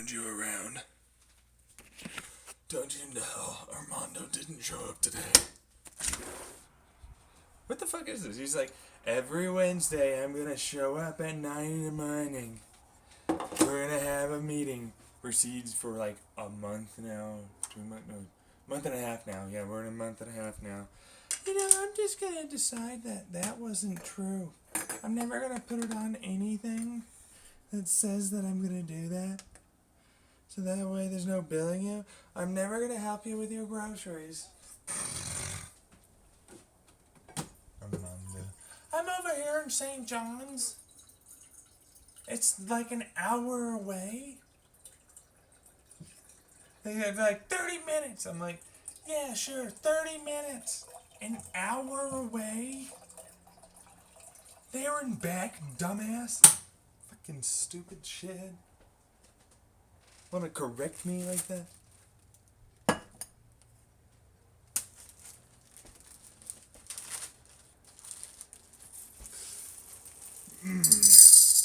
You around. Don't you know Armando didn't show up today? What the fuck is this? He's like, every Wednesday I'm gonna show up at 9 in the morning. We're gonna have a meeting. Proceeds for like a month now. 2 months, no, month and a half now. Yeah, we're in a month and a half now. You know, I'm just gonna decide that wasn't true. I'm never gonna put it on anything that says that I'm gonna do that. So that way there's no billing you. I'm never gonna help you with your groceries. I'm over here in St. John's. It's like an hour away. They had like 30 minutes. I'm like, yeah, sure, 30 minutes. An hour away? There and back, dumbass. Fucking stupid shit. Wanna correct me like that?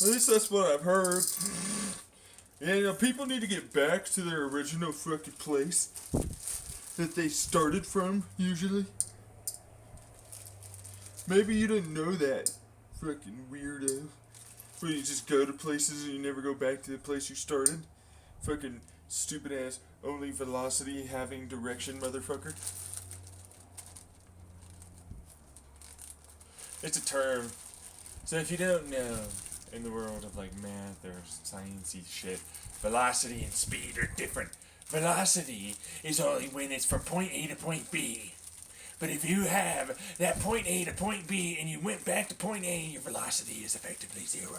At least that's what I've heard. Yeah, you know, people need to get back to their original fucking place that they started from, usually. Maybe you didn't know that, fucking weirdo. Where you just go to places and you never go back to the place you started. Fucking stupid ass, only velocity having direction motherfucker. It's a term. So if you don't know, in the world of like math or sciencey shit, velocity and speed are different. Velocity is only when it's from point A to point B. But if you have that point A to point B and you went back to point A, your velocity is effectively 0.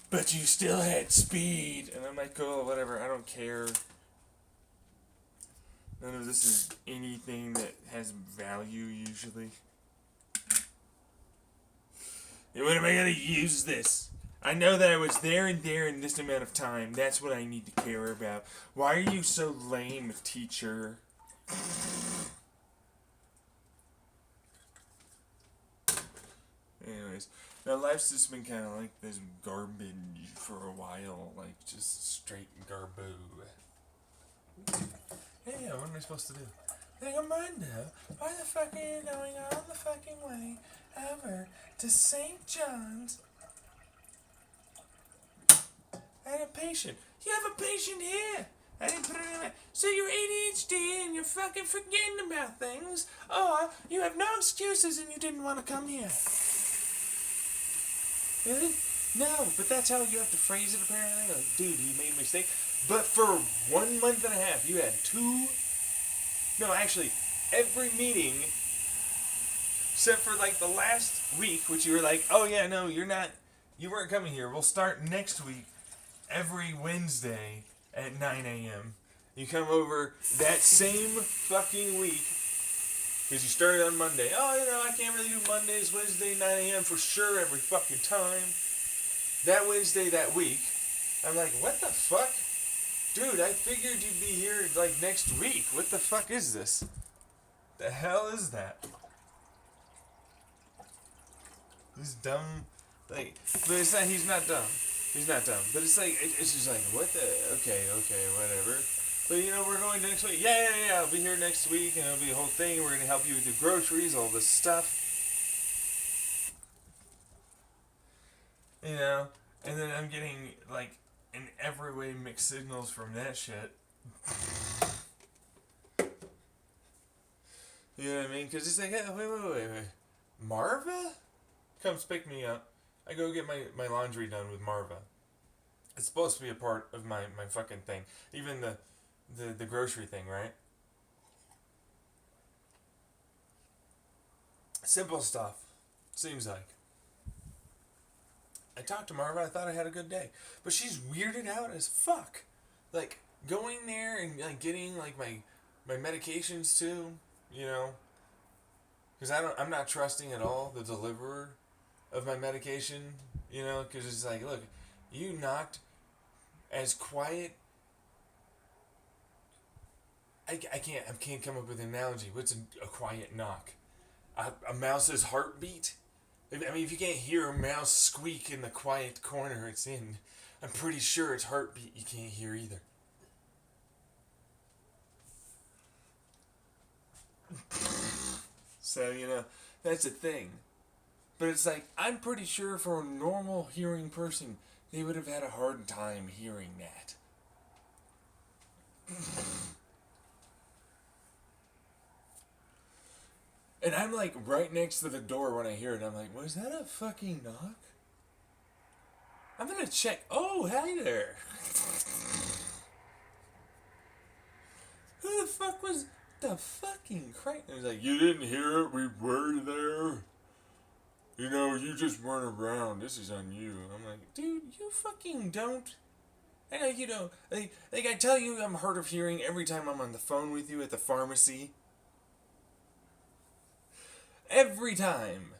But you still had speed. And I'm like, oh, whatever, I don't care. None of this is anything that has value usually. When am I gonna use this? I know that I was there and there in this amount of time. That's what I need to care about. Why are you so lame, teacher? Anyways, now life's just been kind of like this garbage for a while. Like, just straight garboo. Hey, what am I supposed to do? Hey, Armando, why the fuck are you going all the fucking way over to St. John's? I had a patient. You have a patient here. I didn't put it in my... So you're ADHD and you're fucking forgetting about things. Or you have no excuses and you didn't want to come here. Really? No, but that's how you have to phrase it apparently. Like, dude, you made a mistake. But for 1 month and a half, you had 2... No, actually, every meeting, except for like the last week, which you were like, oh yeah, no, you weren't coming here. We'll start next week, every Wednesday at 9 a.m. You come over that same fucking week, because you started on Monday. Oh, you know, I can't really do Mondays, Wednesday, 9 a.m. for sure every fucking time. That Wednesday that week, I'm like, what the fuck? Dude, I figured you'd be here, like, next week. What the fuck is this? The hell is that? This dumb... Like, but it's not... He's not dumb. He's not dumb. But it's like... It's just like, what the... Okay, whatever. But, you know, we're going next week. Yeah, I'll be here next week, and it'll be a whole thing. We're going to help you with your groceries, all this stuff. You know? And then I'm getting, like... in every way mixed signals from that shit. You know what I mean? Because it's like, hey, wait. Marva comes pick me up. I go get my laundry done with Marva. It's supposed to be a part of my fucking thing. Even the grocery thing, right? Simple stuff. Seems like. I talked to Marva, I thought I had a good day. But she's weirded out as fuck. Like, going there and like getting like my medications too, you know. Because I'm not trusting at all the deliverer of my medication, you know, because it's like, look, you knocked as quiet. I can't come up with an analogy. What's a quiet knock? A mouse's heartbeat? I mean, if you can't hear a mouse squeak in the quiet corner it's in, I'm pretty sure its heartbeat you can't hear either. So, that's the thing. But it's like, I'm pretty sure for a normal hearing person, they would have had a hard time hearing that. And I'm like right next to the door when I hear it. I'm like, was that a fucking knock? I'm gonna check. Oh, hi there. Who the fuck was the fucking crank? He's like, you didn't hear it. We were there. You just weren't around. This is on you. I'm like, dude, you fucking don't. I know you don't. Like I tell you, I'm hard of hearing every time I'm on the phone with you at the pharmacy. Every time.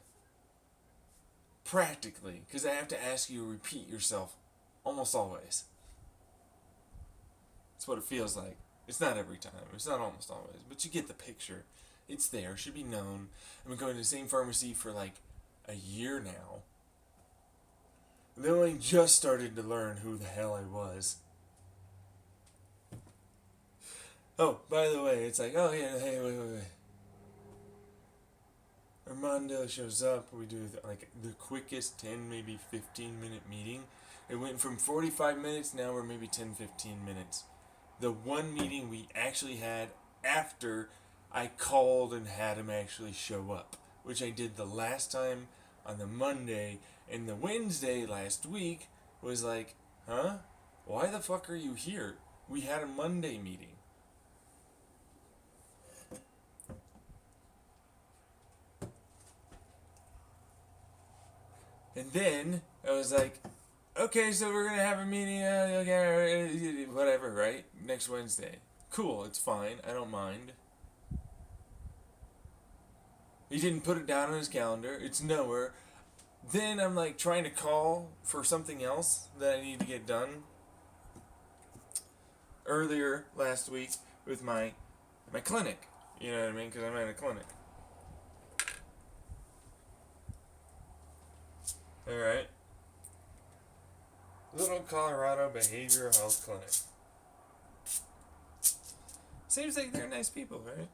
Practically. Because I have to ask you to repeat yourself almost always. That's what it feels like. It's not every time. It's not almost always. But you get the picture. It's there. Should be known. I've been going to the same pharmacy for like a year now. And they only just started to learn who the hell I was. Oh, by the way, it's like, oh yeah, hey, wait. Armando shows up. We do like the quickest 10, maybe 15-minute meeting. It went from 45 minutes, now we're maybe 10, 15 minutes. The one meeting we actually had after I called and had him actually show up, which I did the last time on the Monday, and the Wednesday last week was like, huh? Why the fuck are you here? We had a Monday meeting. And then I was like, okay, so we're going to have a meeting, okay, whatever, right? Next Wednesday. Cool, it's fine. I don't mind. He didn't put it down on his calendar. It's nowhere. Then I'm like trying to call for something else that I need to get done. Earlier last week with my clinic. You know what I mean? Because I'm at a clinic. Alright. Little Colorado Behavioral Health Clinic. Seems like they're nice people, right?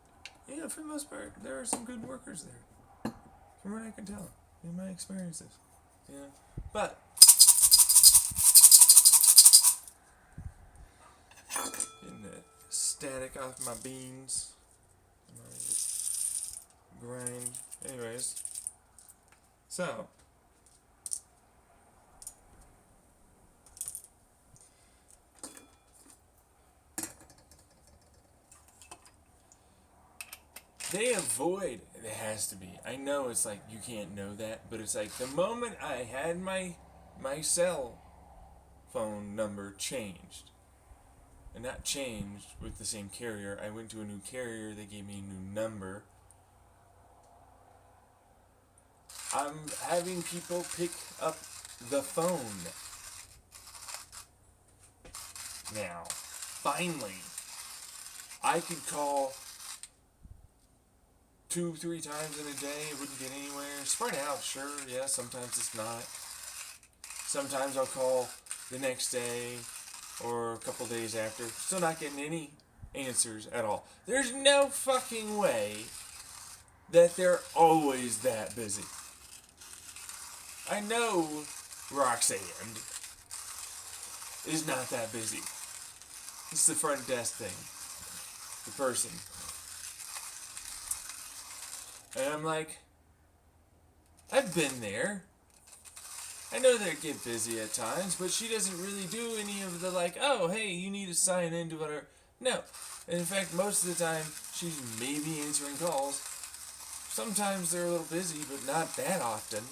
Yeah, for the most part, there are some good workers there. From what I can tell, in my experiences. Yeah. But, getting the static off my beans. My grind. Anyways. So, they avoid, it has to be. I know it's like you can't know that, but it's like the moment I had my cell phone number changed, and not changed with the same carrier, I went to a new carrier, they gave me a new number. I'm having people pick up the phone now. Finally. I could call 2-3 times in a day, it wouldn't get anywhere. Spread out, sure, yeah, sometimes it's not. Sometimes I'll call the next day or a couple days after, still not getting any answers at all. There's no fucking way that they're always that busy. I know Roxanne is not that busy. It's the front desk thing. The person. And I'm like, I've been there. I know they get busy at times, but she doesn't really do any of the like, oh, hey, you need to sign into whatever. No. And in fact, most of the time, she's maybe answering calls. Sometimes they're a little busy, but not that often.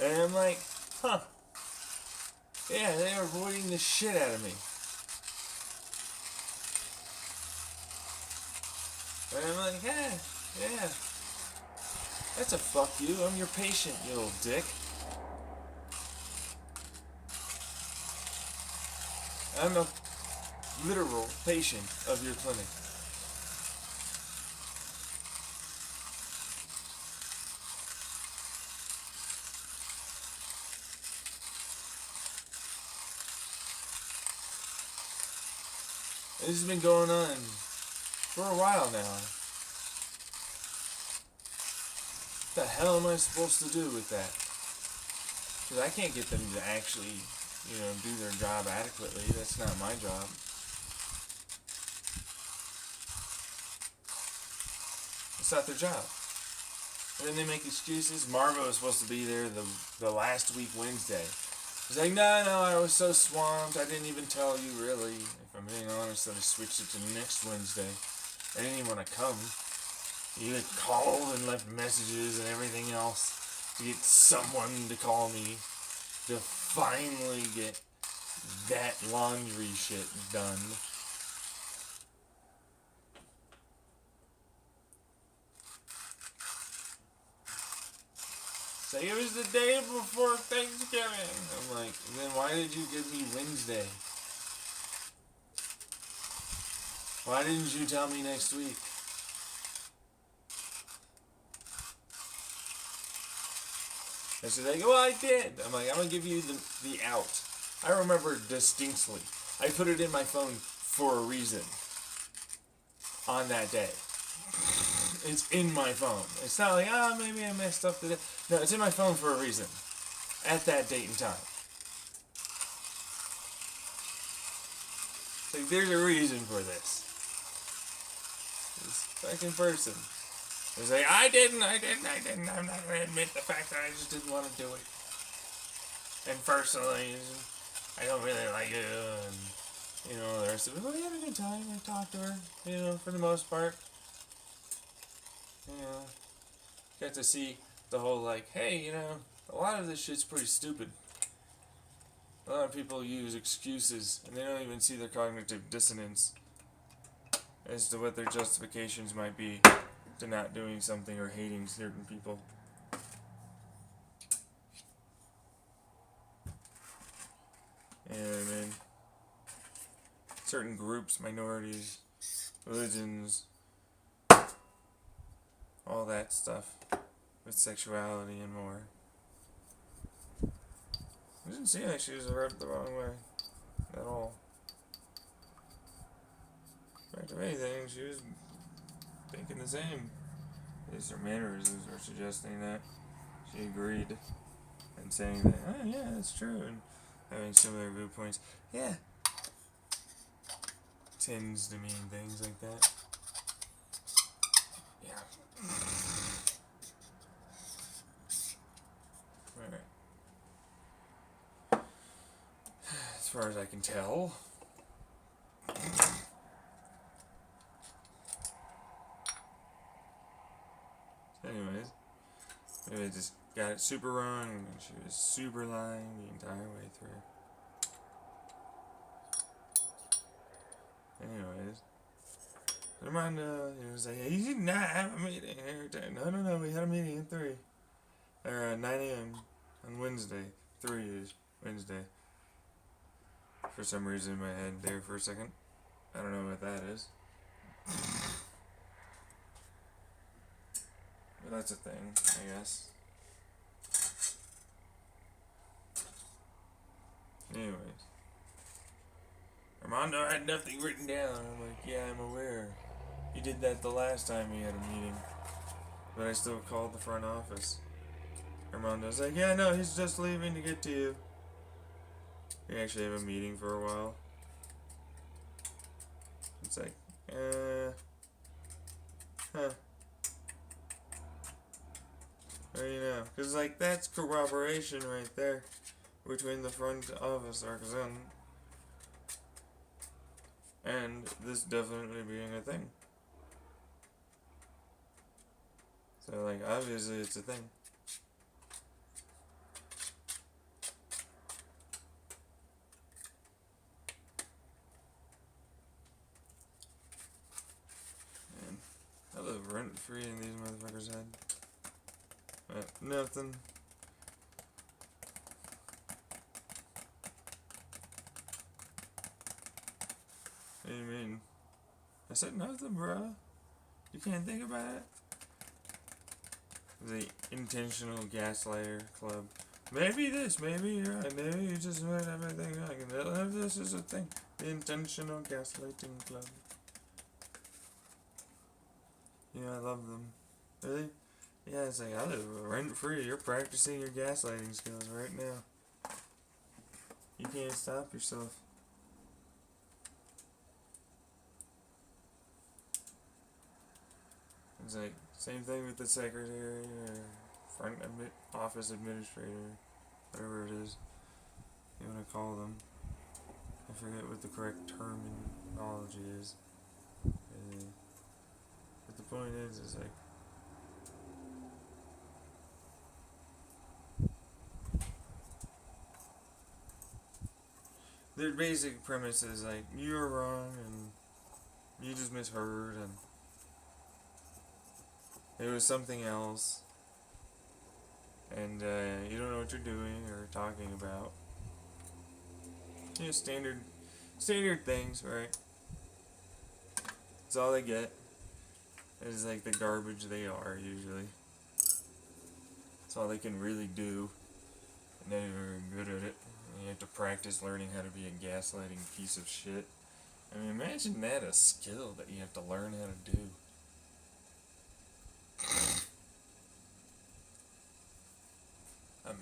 And I'm like, huh. Yeah, they are avoiding the shit out of me. And I'm like, yeah. That's a fuck you. I'm your patient, you little dick. literal patient of your clinic. This has been going on for a while now. What the hell am I supposed to do with that? Because I can't get them to actually, do their job adequately. That's not my job. It's not their job. And then they make excuses. Marva was supposed to be there the last week Wednesday. He's like, no, I was so swamped. I didn't even tell you, really. If I'm being honest, I just switched it to next Wednesday. I didn't even want to come. You had called and left messages and everything else to get someone to call me to finally get that laundry shit done. Say it was the day before Thanksgiving. I'm like, then why did you give me Wednesday? Why didn't you tell me next week? And so they go, well, I did. I'm like, I'm going to give you the out. I remember distinctly. I put it in my phone for a reason on that day. It's in my phone. It's not like, maybe I messed up today. No, it's in my phone for a reason. At that date and time. Like, there's a reason for this. This fucking person. It's like, I didn't. I'm not going to admit the fact that I just didn't want to do it. And personally, I don't really like you. And, the rest of it. Well, we had a good time. I talked to her, for the most part. Got to see the whole, like, hey, a lot of this shit's pretty stupid. A lot of people use excuses, and they don't even see their cognitive dissonance as to what their justifications might be to not doing something or hating certain people. And certain groups, minorities, religions, all that stuff with sexuality and more. It didn't seem like she was rubbed the wrong way at all. In fact, if anything, she was thinking the same. At least her mannerisms were suggesting that. She agreed and saying that, oh yeah, that's true, and having similar viewpoints. Yeah. Tends to mean things like that. Yeah. Alright. As far as I can tell. Anyways, maybe I just got it super wrong and she was super lying the entire way through. Anyways, Armando, was like, hey, you did not have a meeting every time. No, we had a meeting at 3. Or 9 a.m. on Wednesday. 3 is Wednesday. For some reason in my head there for a second. I don't know what that is. But that's a thing, I guess. Anyways. Armando had nothing written down. I'm like, yeah, I'm aware. You did that the last time we had a meeting. But I still called the front office. Armando's like, yeah, no, he's just leaving to get to you. We actually have a meeting for a while. It's like, huh. How do you know? Because, like, that's corroboration right there between the front office artisan and this definitely being a thing. So, like, obviously it's a thing. Man, I live rent-free in these motherfuckers' head. But nothing. I said, nothing, bro. You can't think about it? The Intentional Gaslighter Club. Maybe this, maybe you're right. Maybe you just made everything right. This is a thing. The Intentional Gaslighting Club. Yeah, I love them. Really? Yeah, it's like, I live rent free. You're practicing your gaslighting skills right now. You can't stop yourself. It's like, same thing with the secretary or front office administrator, whatever it is you want to call them. I forget what the correct terminology is. But the point is like, their basic premise is like, you were wrong and you just misheard and it was something else and you don't know what you're doing or talking about. You know, standard things, right? That's all they get. It's like the garbage they are usually. That's all they can really do. And they're very good at it. And you have to practice learning how to be a gaslighting piece of shit. I mean, imagine that, a skill that you have to learn how to do.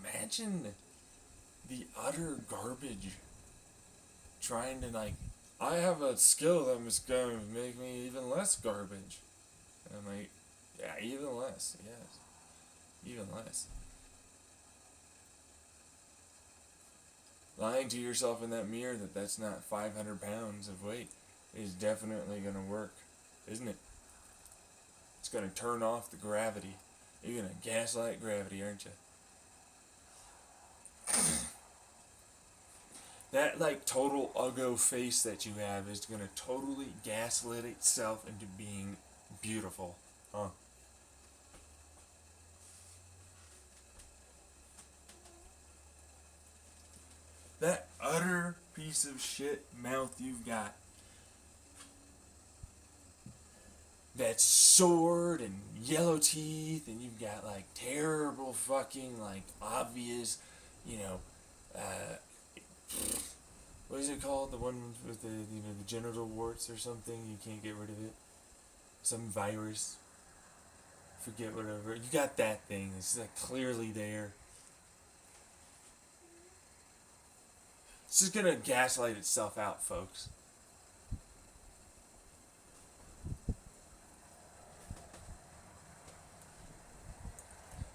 Imagine the utter garbage trying to, like, I have a skill that was going to make me even less garbage. And I'm like, yeah, even less, yes. Even less. Lying to yourself in that mirror that that's not 500 pounds of weight is definitely going to work, isn't it? It's going to turn off the gravity. You're going to gaslight gravity, aren't you? That, like, total uggo face that you have is going to totally gaslit itself into being beautiful. Huh? That utter piece of shit mouth you've got. That sword and yellow teeth, and you've got, like, terrible fucking, like, obvious, you know, what is it called? The one with the, you know, the genital warts or something? You can't get rid of it. Some virus. Forget whatever. You got that thing. It's, like, clearly there. It's just gonna gaslight itself out, folks.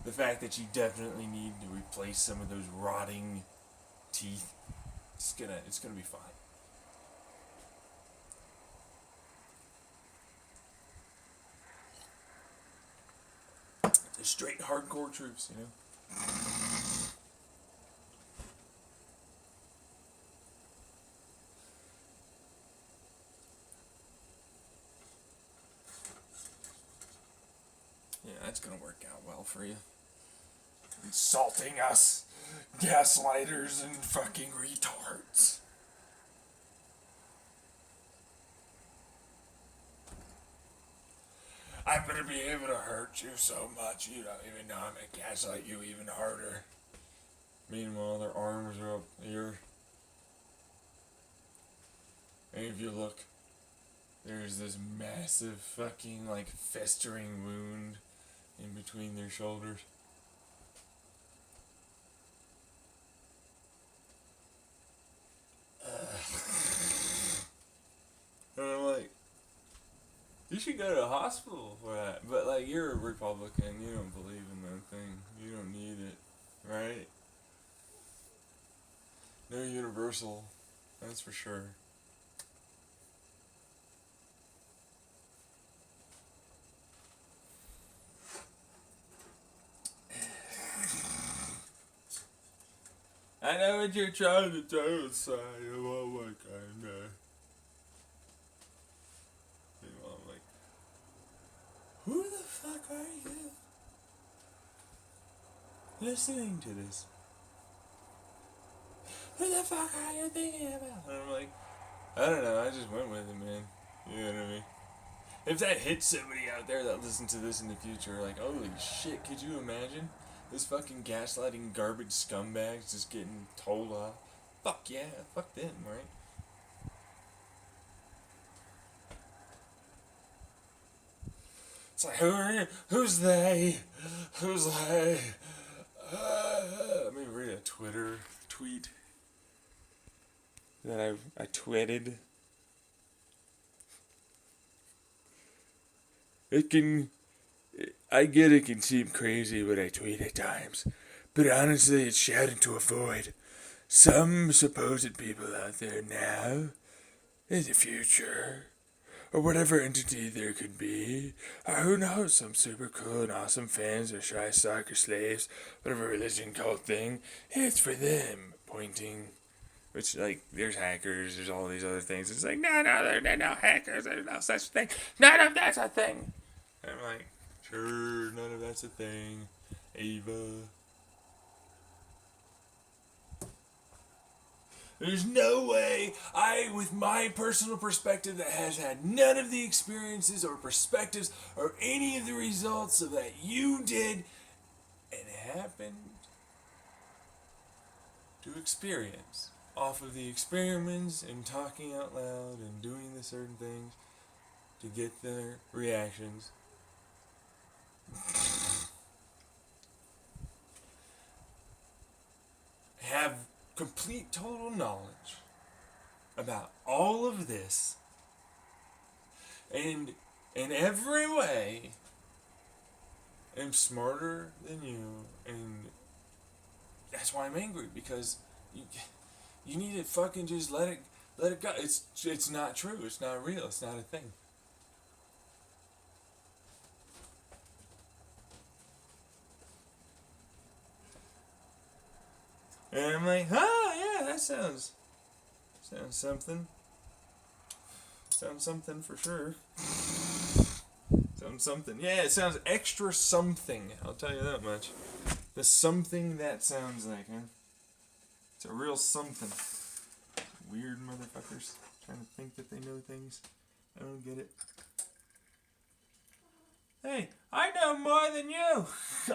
The fact that you definitely need to replace some of those rotting teeth, it's gonna be fine. The straight hardcore troops, you know. Yeah, that's gonna work out well for you. Insulting us, gaslighters and fucking retards. I'm gonna be able to hurt you so much you don't even know I'm gonna gaslight you even harder. Meanwhile, their arms are up here. And if you look, there's this massive fucking, like, festering wound in between their shoulders. And I'm like, you should go to the hospital for that. But, like, you're a Republican. You don't believe in that thing. You don't need it, right? No universal. That's for sure. I know what you're trying to do, say. Oh my god. Meanwhile, I'm like, who the fuck are you listening to this? Who the fuck are you thinking about? And I'm like, I don't know, I just went with it, man. You know what I mean? if that hits somebody out there that listens to this in the future, like, holy shit, could you imagine this fucking gaslighting garbage scumbags just getting told off? Fuck yeah, fuck them, right? It's like, who are you? Who's they? Who's they? Let me read a Twitter tweet that I tweeted. I get it can seem crazy when I tweet at times, but honestly it's shouting to a void. Some supposed people out there now, in the future, or whatever entity there could be, or who knows, some super cool and awesome fans or shy stalker slaves, whatever religion cult thing, it's for them, pointing. Which, like, there's hackers, there's all these other things. It's like, no, there are no hackers, there's no such thing. None of that's a thing. And I'm like, sure, none of that's a thing. Ava. There's no way with my personal perspective that has had none of the experiences or perspectives or any of the results of that you did and happened to experience off of the experiments and talking out loud and doing the certain things to get their reactions. Have complete total knowledge about all of this and in every way am smarter than you, and that's why I'm angry, because you need to fucking just let it go. It's not true. It's not real. It's not a thing. And I'm like, oh yeah, that sounds something. Sounds something for sure. Sounds something. Yeah, it sounds extra something. I'll tell you that much. The something that sounds like, huh? It's a real something. Weird motherfuckers trying to think that they know things. I don't get it. Hey, I know more than you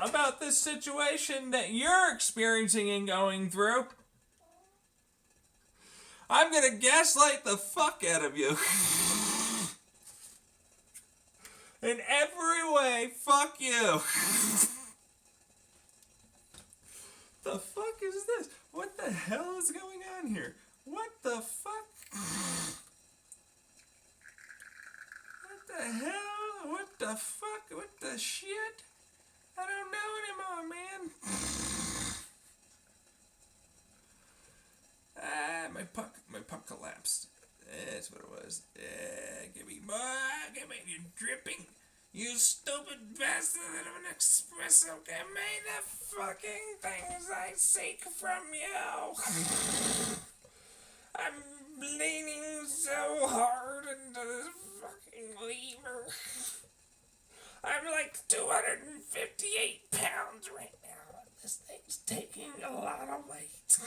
about this situation that you're experiencing and going through. I'm gonna gaslight the fuck out of you. In every way, fuck you. The fuck is this? What the hell is going on here? What the fuck? What the hell? What the fuck? What the shit? I don't know anymore, man. My puck collapsed. That's what it was. Give me more. Give me, you're dripping. You stupid bastard of an espresso. Give me the fucking things I seek from you. I'm leaning so hard into this fucking lever. I'm like 258 pounds right now. This thing's taking a lot of weight.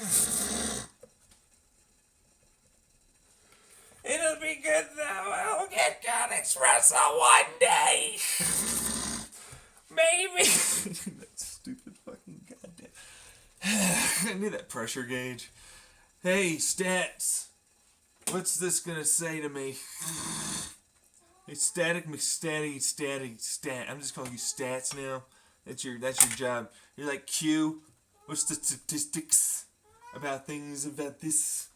It'll be good though. I'll get Con Espresso one day. Maybe. That stupid fucking goddamn. I need that pressure gauge. Hey, stats. What's this gonna say to me? Hey, Static McStatty Stat. I'm just calling you Stats now. That's your job. You're like Q. What's the statistics about things about this?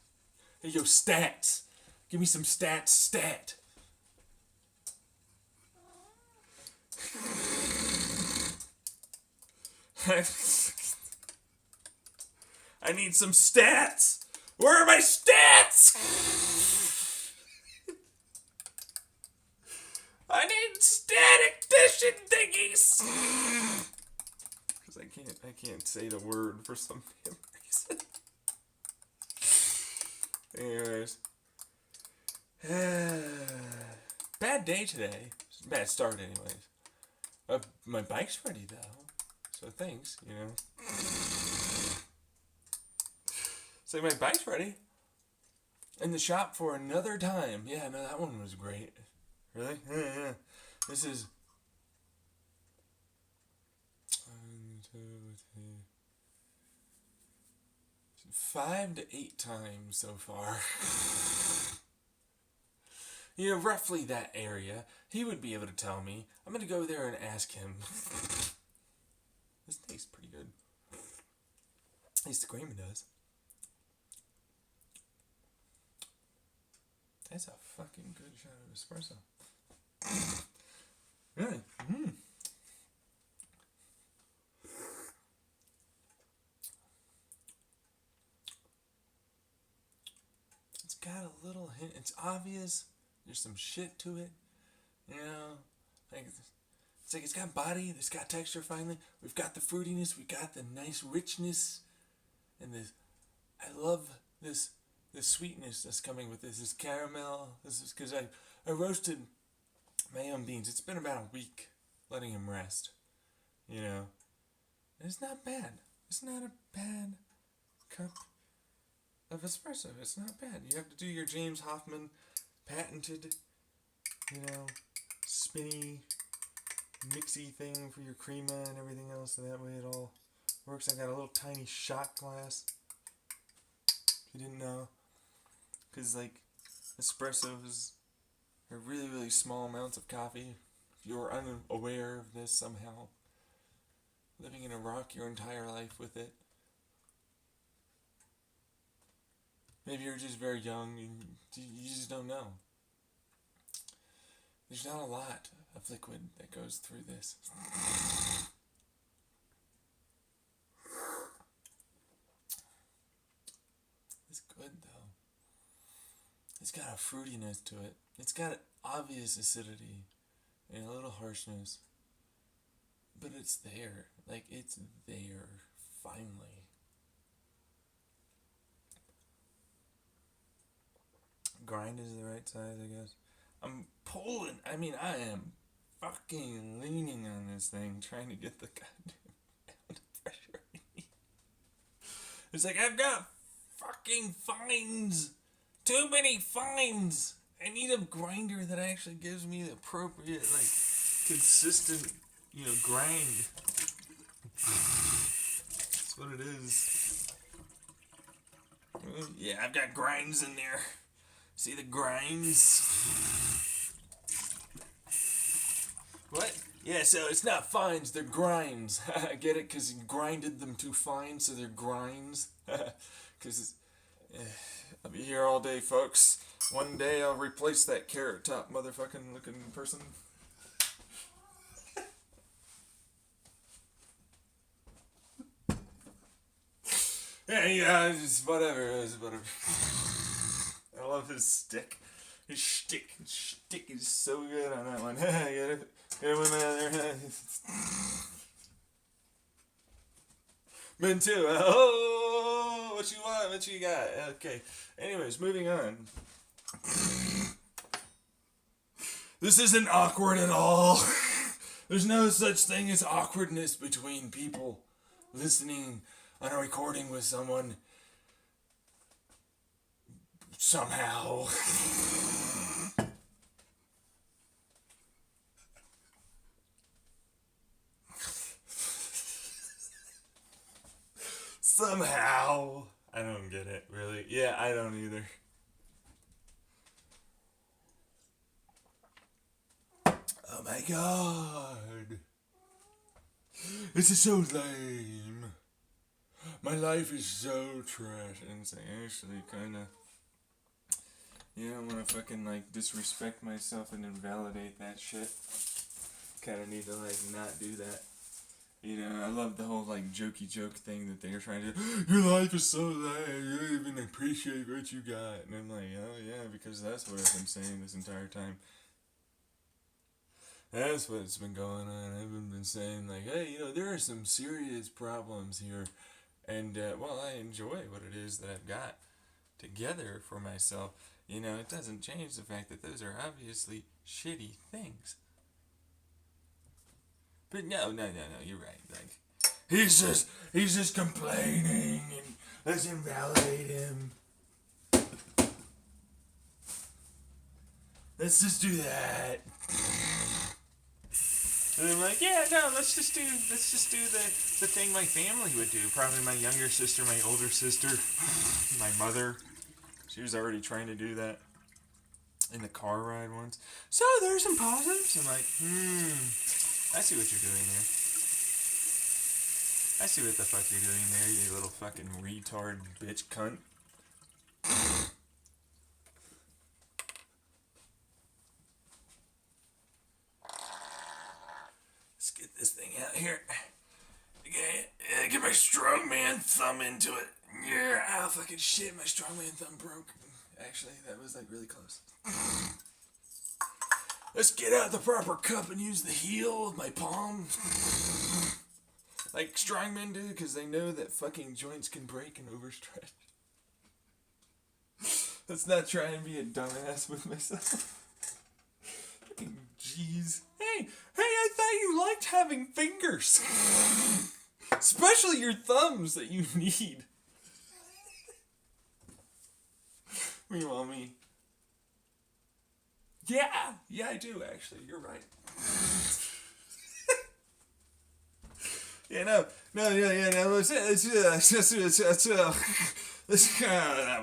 Hey, yo, Stats. Give me some stat. I need some stats. Where are my stats? I need static dishing thingies. Because I can't say the word for some damn reason. Anyways. Bad day today. Bad start anyways. My bike's ready though. So thanks, you know. So my bike's ready. In the shop for another time. Yeah, no, that one was great. Really? Yeah. This is 5 to 8 times so far. Roughly that area. He would be able to tell me. I'm gonna go there and ask him. This tastes pretty good. At least the cream does. That's a fucking good shot of espresso. Really? It's got a little hint. It's obvious. There's some shit to it. Like it's like it's got body. It's got texture. Finally, we've got the fruitiness. We got the nice richness, and this. I love this sweetness that's coming with this caramel. This is because I roasted my own beans. It's been about a week letting them rest. And it's not bad. It's not a bad cup of espresso. It's not bad. You have to do your James Hoffmann patented, spinny, mixy thing for your crema and everything else, so that way it all works. I got a little tiny shot glass, if you didn't know, because, espressos are really, really small amounts of coffee. If you're unaware of this somehow, living in a rock your entire life with it, maybe you're just very young and you just don't know. There's not a lot of liquid that goes through this. It's good though. It's got a fruitiness to it. It's got obvious acidity and a little harshness. But it's there. It's there, finally. Grind is the right size, I guess. I'm pulling. I am fucking leaning on this thing, trying to get the goddamn amount of pressure I need. It's like, I've got fucking fines. Too many fines. I need a grinder that actually gives me the appropriate, consistent, grind. That's what it is. Yeah, I've got grinds in there. See the grinds? What? Yeah, so it's not fines, they're grinds. I get it, because you grinded them too fine, so they're grinds. Because I'll be here all day, folks. One day I'll replace that carrot top motherfucking looking person. Yeah, it's whatever. I love his stick. His shtick is so good on that one. Get it with my other. Men too. Oh, what you want? What you got? Okay. Anyways, moving on. This isn't awkward at all. There's no such thing as awkwardness between people listening on a recording with someone. Somehow. Somehow. I don't get it, really. Yeah, I don't either. Oh my god. This is so lame. My life is so trash. And it's actually kind of... I'm gonna fucking, disrespect myself and invalidate that shit. Kinda need to, not do that. I love the whole, jokey joke thing that they're trying to do. Your life is so lame, you don't even appreciate what you got. And I'm like, oh yeah, because that's what I've been saying this entire time. That's what's been going on. I've been saying, hey, there are some serious problems here. And, I enjoy what it is that I've got together for myself. It doesn't change the fact that those are obviously shitty things. But no, you're right. He's just complaining, and let's invalidate him. let's just do that. And I'm like, yeah, no, let's just do the thing my family would do. Probably my younger sister, my older sister, my mother. She was already trying to do that in the car ride once. So there's some positives. I'm like, I see what you're doing there. I see what the fuck you're doing there, you little fucking retard bitch cunt. Let's get this thing out here. Get my strongman thumb into it. Yeah, ah, fucking shit, my strongman thumb broke. Actually, that was like really close. Let's get out the proper cup and use the heel of my palm. Like strongmen do, because they know that fucking joints can break and overstretch. Let's not try and be a dumbass with myself. Jeez. Hey, I thought you liked having fingers. Especially your thumbs that you need. Meanwhile, me. Yeah, I do actually. You're right. Yeah, no. That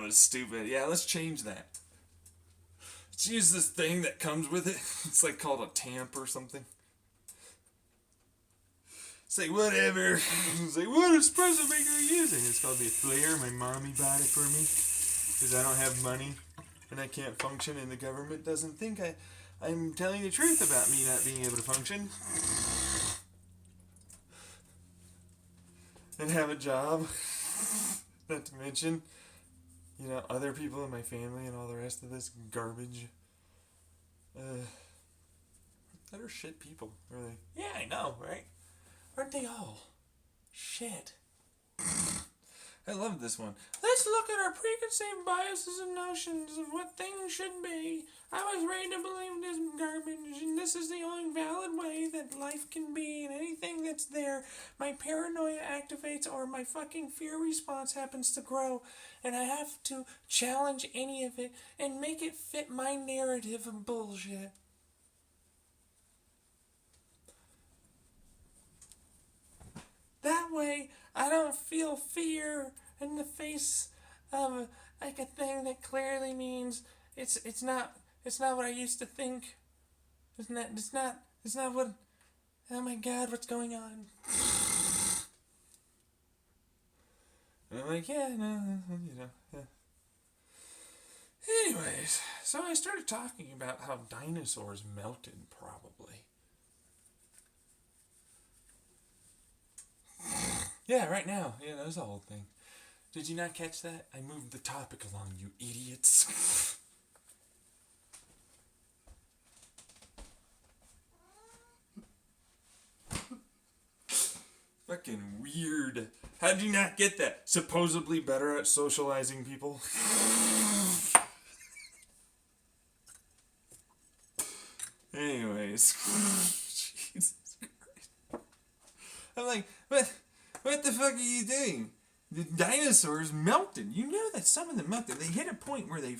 was stupid. Yeah, let's change that. Let's use this thing that comes with it. It's like called a tamp or something. It's like, whatever. It's like, what espresso maker are you using? It's called the Flair. My mommy bought it for me. Because I don't have money. And I can't function. And the government doesn't think I'm telling the truth about me not being able to function. And have a job. Not to mention, other people in my family and all the rest of this garbage. That are shit people, really. Yeah, I know, right? Aren't they all? Shit. I love this one. Let's look at our preconceived biases and notions of what things should be. I was raised to believe this garbage, and this is the only valid way that life can be, and anything that's there, my paranoia activates or my fucking fear response happens to grow, and I have to challenge any of it and make it fit my narrative of bullshit. That way, I don't feel fear in the face of like a thing that clearly means it's not what I used to think. It's not what. Oh my God, what's going on? And I'm like, yeah, no, yeah. Anyways, so I started talking about how dinosaurs melted, probably. Yeah, right now. Yeah, that was the whole thing. Did you not catch that? I moved the topic along, you idiots. Fucking weird. How did you not get that? Supposedly better at socializing people? Anyways. Jesus Christ. I'm like, what the fuck are you doing? The dinosaurs melted. You know that some of them melted. They hit a point where they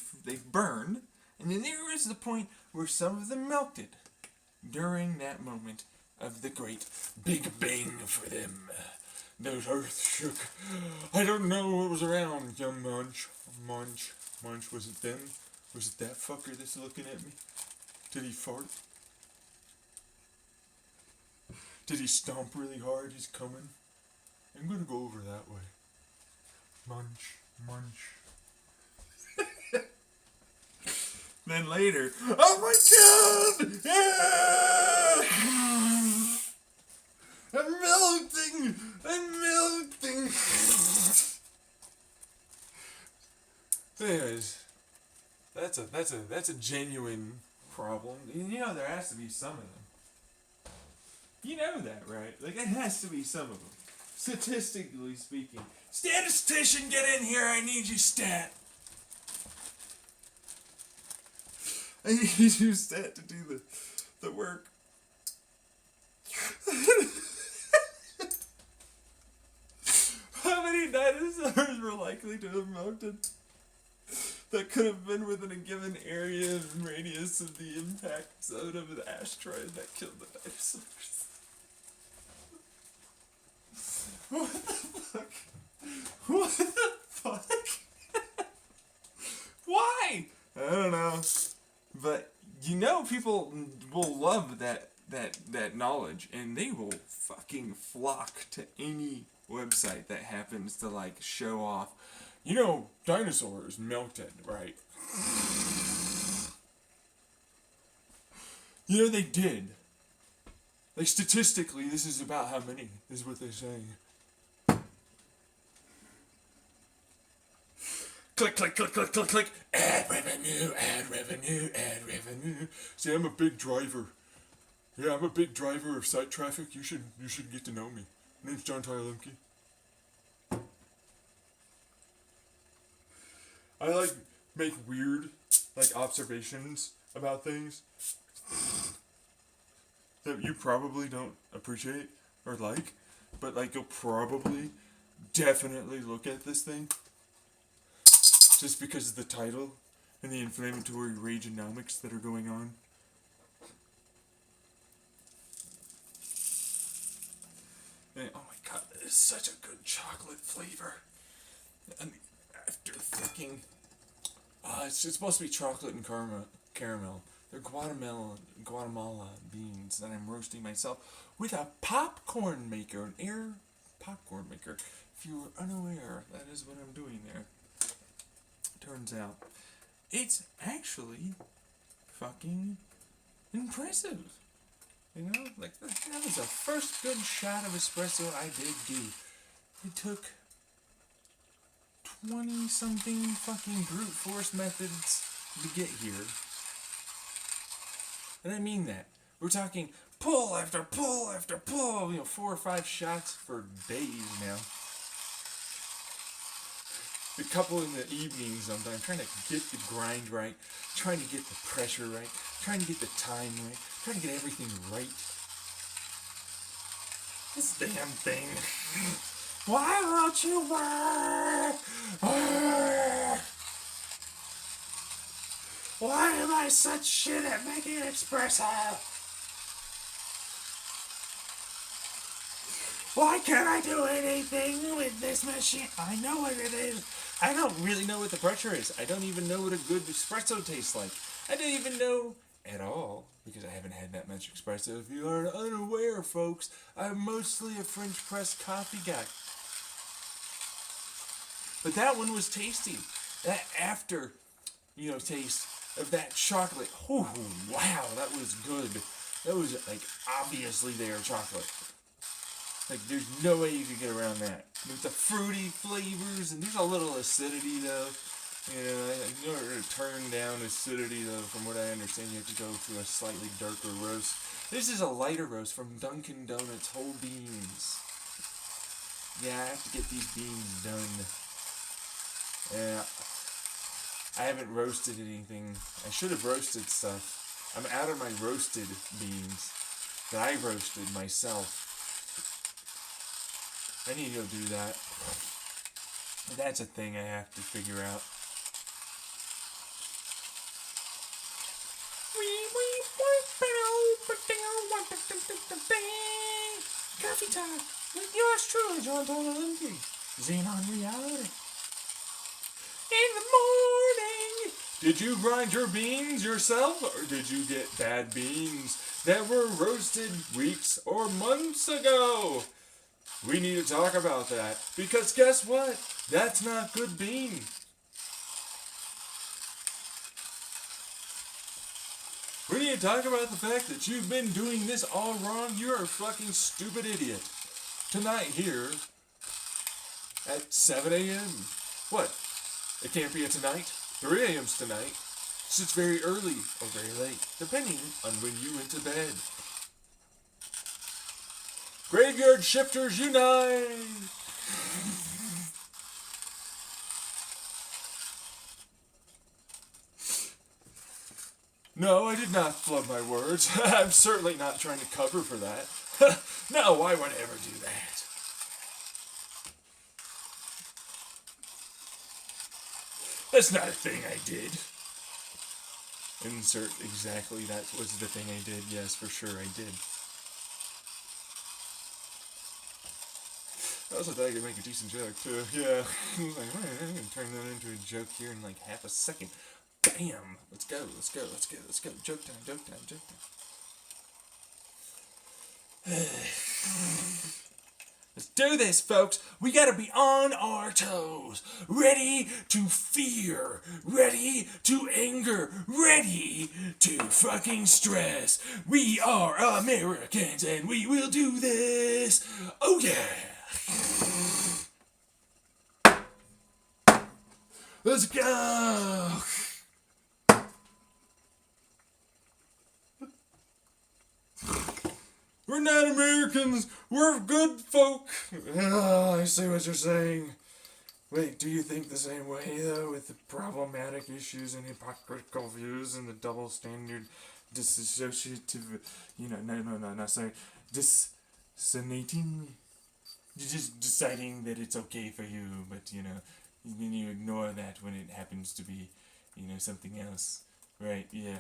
burned, and then there was the point where some of them melted during that moment of the great Big Bang for them. The earth shook. I don't know what was around. Young Munch. Was it them? Was it that fucker that's looking at me? Did he fart? Did he stomp really hard? He's coming. I'm gonna go over that way. Munch. Then later, oh my God! I'm melting! Anyways, that's a genuine problem. You know there has to be some of them. You know that, right? Like, it has to be some of them. Statistically speaking. Statistician, get in here. I need you, stat. I need you, stat, to do the work. How many dinosaurs were likely to have melted? that could have been within a given area and radius of the impact zone of the asteroid that killed the dinosaurs. What the fuck? What the fuck? Why? I don't know. But you know people will love that knowledge, and they will fucking flock to any website that happens to like show off. You know, dinosaurs melted, right? You know they did. Like statistically, this is about how many is what they're saying. Click, click, click, click, click, click. Ad revenue, ad revenue, ad revenue. See, I'm a big driver. Yeah, I'm a big driver of site traffic. You should get to know me. My name's John Tyler Lemke. I like make weird like observations about things that you probably don't appreciate or like, but like you'll probably definitely look at this thing just because of the title and the inflammatory rageonomics that are going on. And, oh my god, this is such a good chocolate flavor. And after thinking, it's supposed to be chocolate and caramel. They're Guatemala beans that I'm roasting myself with a popcorn maker, an air popcorn maker. If you were unaware, that is what I'm doing there. Turns out, it's actually fucking impressive. You know, like that was the first good shot of espresso I did do. It took 20-something fucking brute force methods to get here. And I mean that. We're talking pull after pull after pull, 4 or 5 shots for days now. A couple in the evenings sometimes, trying to get the grind right, trying to get the pressure right, trying to get the time right, trying to get everything right. This damn thing. Why won't you work? Why am I such shit at making espresso? Why can't I do anything with this machine? I know what it is. I don't really know what the pressure is. I don't even know what a good espresso tastes like. I don't even know at all, because I haven't had that much espresso. If you are unaware, folks, I'm mostly a French press coffee guy. But that one was tasty. That after, taste of that chocolate. Oh, wow, that was good. That was, like, obviously their chocolate. Like, there's no way you could get around that. With the fruity flavors, and there's a little acidity, though. In order to turn down acidity, though, from what I understand, you have to go through a slightly darker roast. This is a lighter roast from Dunkin' Donuts whole beans. Yeah, I have to get these beans done. Yeah. I haven't roasted anything. I should have roasted stuff. I'm out of my roasted beans that I roasted myself. I need to go do that. That's a thing I have to figure out. Coffee time with yours truly, John Tyler Lemke. Xenon Reality. In the morning. Did you grind your beans yourself, or did you get bad beans that were roasted weeks or months ago? We need to talk about that, because guess what? That's not good bean. We need to talk about the fact that you've been doing this all wrong. You're a fucking stupid idiot. Tonight here at 7 a.m. What? It can't be a tonight. 3 a.m.'s tonight. So it's very early or very late, depending on when you went to bed. Graveyard shifters unite! No, I did not flub my words. I'm certainly not trying to cover for that. No, why would I ever do that? That's not a thing I did. Insert exactly that was the thing I did. Yes, for sure I did. I also thought I could make a decent joke too. Yeah. I was like, alright, I'm gonna turn that into a joke here in like half a second. Bam! Let's go, let's go, let's go, let's go. Joke time, joke time, joke time. Let's do this, folks. We gotta be on our toes. Ready to fear. Ready to anger. Ready to fucking stress. We are Americans and we will do this. Oh yeah. Let's go. We're not Americans. We're good folk. Oh, I see what you're saying. Wait, do you think the same way, though, with the problematic issues and hypocritical views and the double standard disassociative, sorry, dissonating? You're just deciding that it's okay for you, but, then you ignore that when it happens to be, something else. Right, yeah.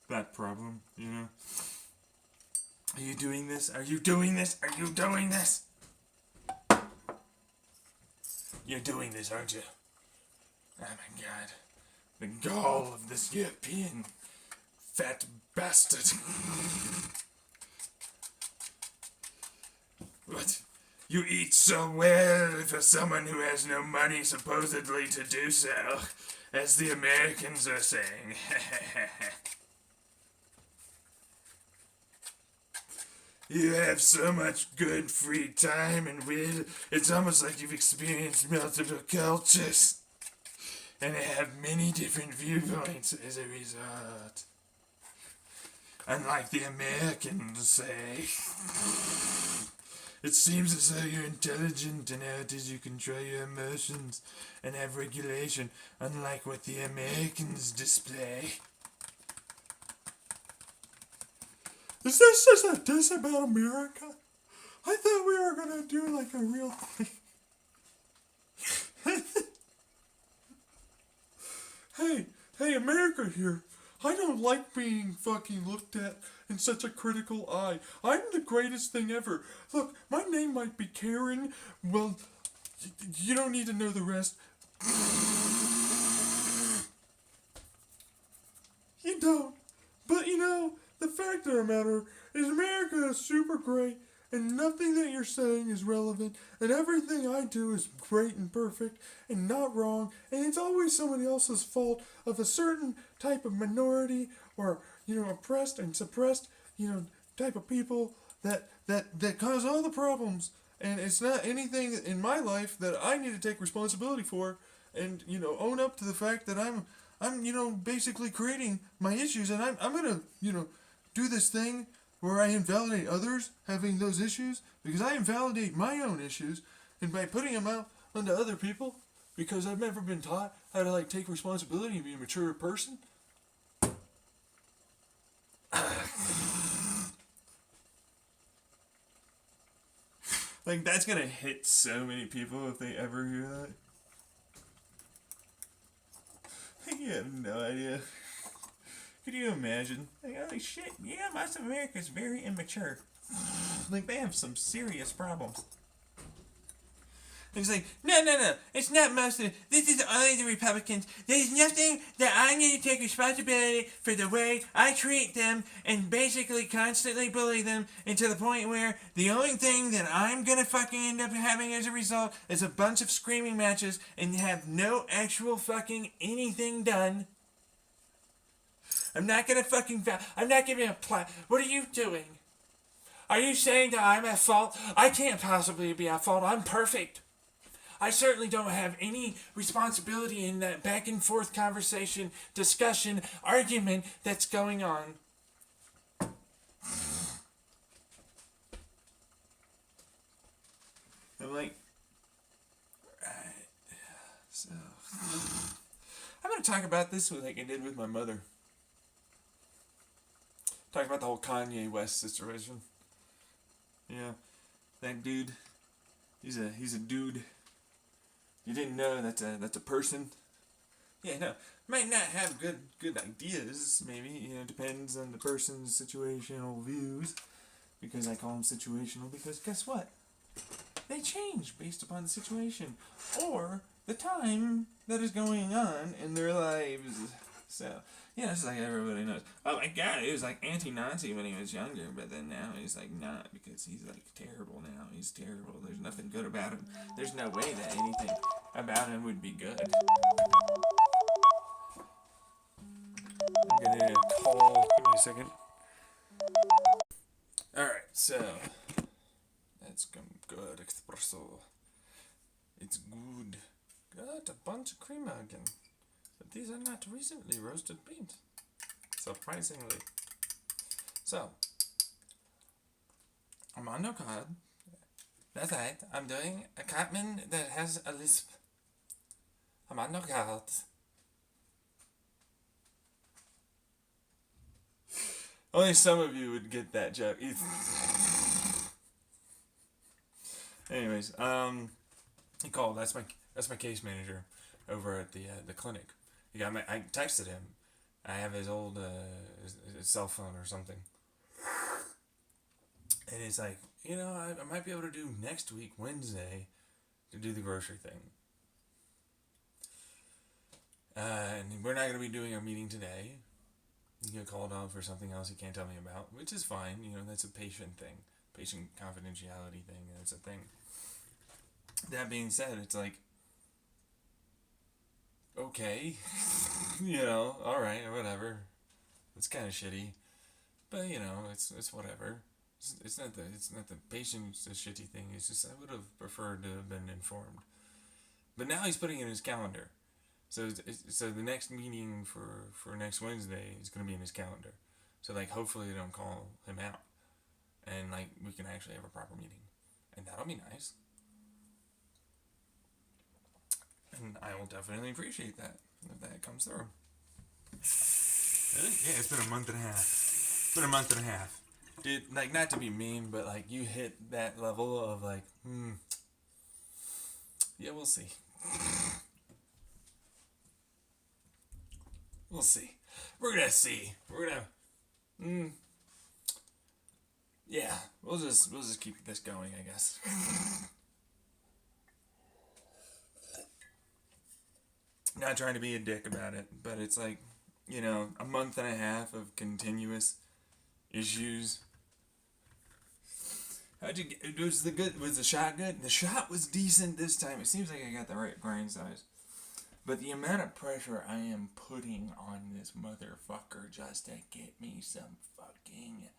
That problem, Are you doing this? Are you doing this? Are you doing this? You're doing this, aren't you? Oh my god. The gall of this European fat bastard. What? You eat so well for someone who has no money supposedly to do so, as the Americans are saying. You have so much good free time and will. It's almost like you've experienced multiple cultures. And have many different viewpoints as a result. Unlike the Americans say. It seems as though you're intelligent and how it is you control your emotions and have regulation, unlike what the Americans display. Is this just a diss about America? I thought we were gonna do like a real thing. Hey, America here. I don't like being fucking looked at in such a critical eye. I'm the greatest thing ever. Look, my name might be Karen. Well, you don't need to know the rest. You don't. But the fact of the matter is America is super great and nothing that you're saying is relevant and everything I do is great and perfect and not wrong and it's always somebody else's fault of a certain type of minority or, oppressed and suppressed, type of people that cause all the problems and it's not anything in my life that I need to take responsibility for and, own up to the fact that I'm basically creating my issues and I'm gonna, do this thing where I invalidate others having those issues because I invalidate my own issues and by putting them out onto other people because I've never been taught how to take responsibility and be a mature person. That's gonna hit so many people if they ever hear that. You have no idea. Could you imagine? Holy shit, yeah, most of America is very immature. They have some serious problems. And it's no, it's not most of it. This is only the Republicans. There's nothing that I need to take responsibility for the way I treat them and basically constantly bully them and to the point where the only thing that I'm gonna fucking end up having as a result is a bunch of screaming matches and have no actual fucking anything done. I'm not gonna I'm not giving a plan. What are you doing? Are you saying that I'm at fault? I can't possibly be at fault. I'm perfect. I certainly don't have any responsibility in that back and forth conversation, discussion, argument that's going on. I'm right. So I'm gonna talk about this like I did with my mother. Talk about the whole Kanye West situation. Yeah, that dude. He's a dude. You didn't know that's a person? Yeah, no. Might not have good ideas, maybe. You know, depends on the person's situational views. Because I call them situational, because guess what? They change based upon the situation or the time that is going on in their lives. So, yeah, it's like everybody knows. Oh my god, he was like anti-Nazi when he was younger, but then now he's like not, because he's like terrible now. He's terrible. There's nothing good about him. There's no way that anything about him would be good. I'm getting a call. Give me a second. Alright, so that's good espresso. It's good. Got a bunch of creamer again. But these are not recently roasted beans. Surprisingly. So, I'm on no card. That's right, I'm doing a Cartman that has a lisp. I'm on no card. Only some of you would get that joke. Anyways, he called. That's my case manager over at the clinic. I texted him. I have his old his cell phone or something, and he's like, I might be able to do next week Wednesday to do the grocery thing. And we're not going to be doing our meeting today. You get called on for something else he can't tell me about, which is fine. That's a patient thing. Patient confidentiality thing. That's a thing. That being said, it's like, okay, alright, or whatever. It's kind of shitty. But, it's whatever. It's not the patient's a shitty thing. It's just I would have preferred to have been informed. But now he's putting it in his calendar. So the next meeting for next Wednesday is going to be in his calendar. So, hopefully they don't call him out. And, we can actually have a proper meeting. And that'll be nice. And I will definitely appreciate that, if that comes through. Yeah, it's been a month and a half. Dude, not to be mean, but, you hit that level of, yeah, we'll see. We'll see. We're gonna see. Yeah, we'll just keep this going, I guess. Not trying to be a dick about it, but it's a month and a half of continuous issues. Was the shot good? The shot was decent this time. It seems like I got the right grind size. But the amount of pressure I am putting on this motherfucker just to get me some fucking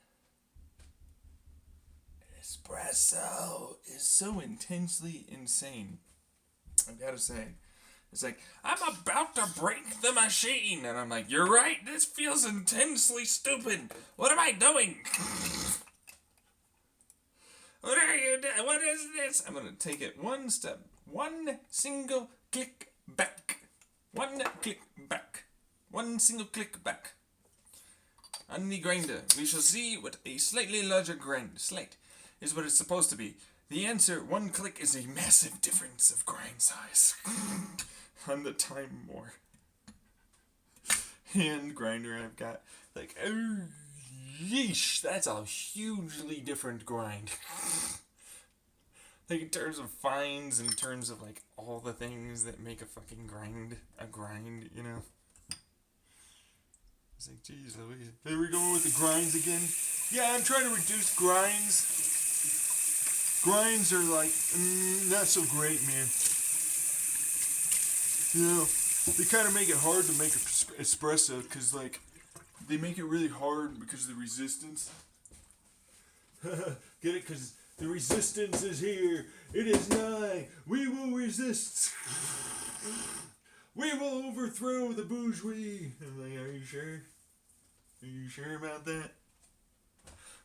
espresso is so intensely insane. I've got to say. It's like, I'm about to break the machine. And I'm like, you're right, this feels intensely stupid. What am I doing? What are you doing? What is this? I'm going to take it one step. One single click back. One click back. One single click back. On the grinder, we shall see what a slightly larger grind, slight, is what it's supposed to be. The answer, one click, is a massive difference of grind size. On the time more. Hand grinder I've got, oh, yeesh, that's a hugely different grind. In terms of fines, in terms of, all the things that make a fucking grind, It's like, geez Louise. Here we go with the grinds again. Yeah, I'm trying to reduce grinds. Grinds are, not so great, man. They kind of make it hard to make espresso, because, they make it really hard because of the resistance. Get it? Because the resistance is here. It is nigh. We will resist. We will overthrow the bourgeoisie. I'm like, are you sure? Are you sure about that?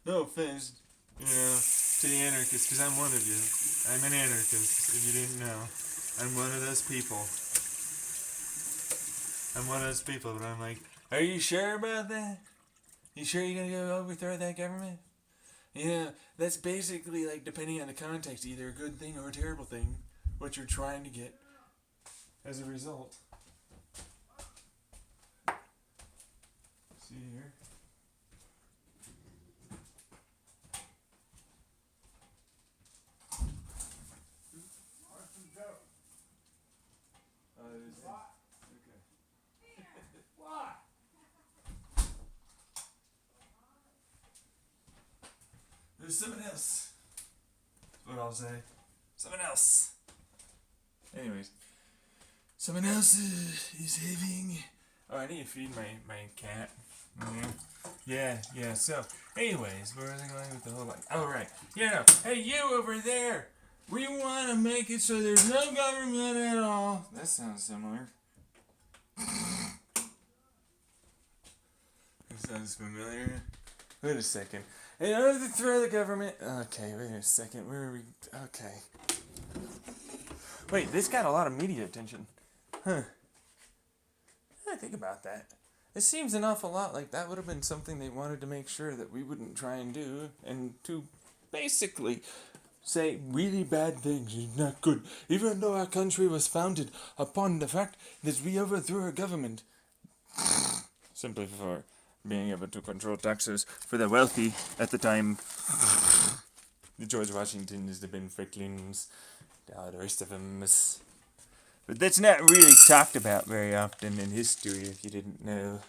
No offense, to the anarchists, because I'm one of you. I'm an anarchist, if you didn't know. I'm one of those people. But I'm like, are you sure about that? You sure you're going to go overthrow that government? That's basically, depending on the context, either a good thing or a terrible thing, what you're trying to get as a result. See here. Okay. What? There's someone else. That's what I'll say. Someone else. Anyways. Someone else is having... Oh, I need to feed my cat. Yeah. So, anyways, where was I going with the whole, like... Oh, right. Yeah, hey, you over there! We want to make it so there's no government at all. That sounds similar. That sounds familiar. Wait a second. In order to throw the government... Okay, wait a second. Where are we... Okay. Wait, this got a lot of media attention. Huh. I think about that. It seems an awful lot like that would have been something they wanted to make sure that we wouldn't try and do, and to basically say really bad things is not good, even though our country was founded upon the fact that we overthrew our government. Simply for being able to control taxes for the wealthy at the time. The George Washingtons, the Ben Franklins, all the rest of them. But that's not really talked about very often in history, if you didn't know.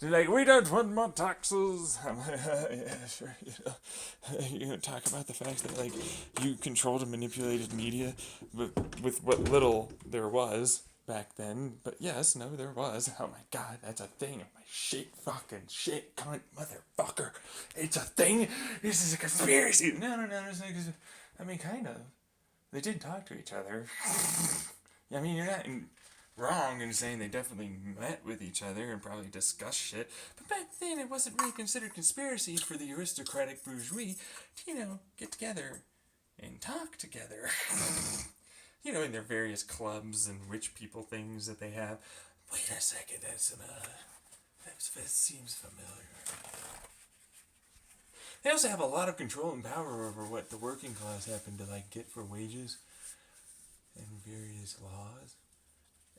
They're like, we don't want more taxes. I'm like, yeah, sure. You know, talk about the fact that, like, you controlled and manipulated media with what little there was back then. But yes, no, there was. Oh my God, that's a thing. My shit, cunt, motherfucker. It's a thing. This is a conspiracy. No. It's like, I mean, kind of. They did talk to each other. I mean, you're not wrong in saying they definitely met with each other and probably discussed shit. But back then, it wasn't really considered conspiracy for the aristocratic bourgeois to, get together and talk together. In their various clubs and rich people things that they have. Wait a second, that seems familiar. They also have a lot of control and power over what the working class happen to, like, get for wages and various laws,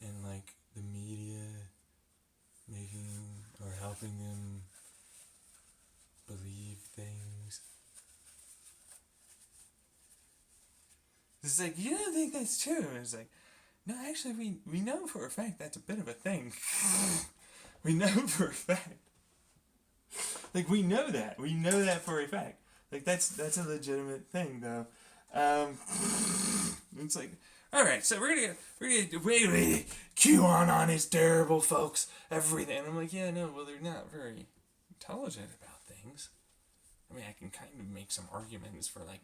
and, like, the media making or helping them believe things. It's like, you don't think that's true? It's like, no, actually, we know for a fact that's a bit of a thing. We know for a fact. Like, we know that. We know that for a fact. Like, that's a legitimate thing, though. It's like, all right, so we're gonna wait. QAnon is terrible, folks. Everything. And I'm like, yeah, no, well, they're not very intelligent about things. I mean, I can kind of make some arguments for, like,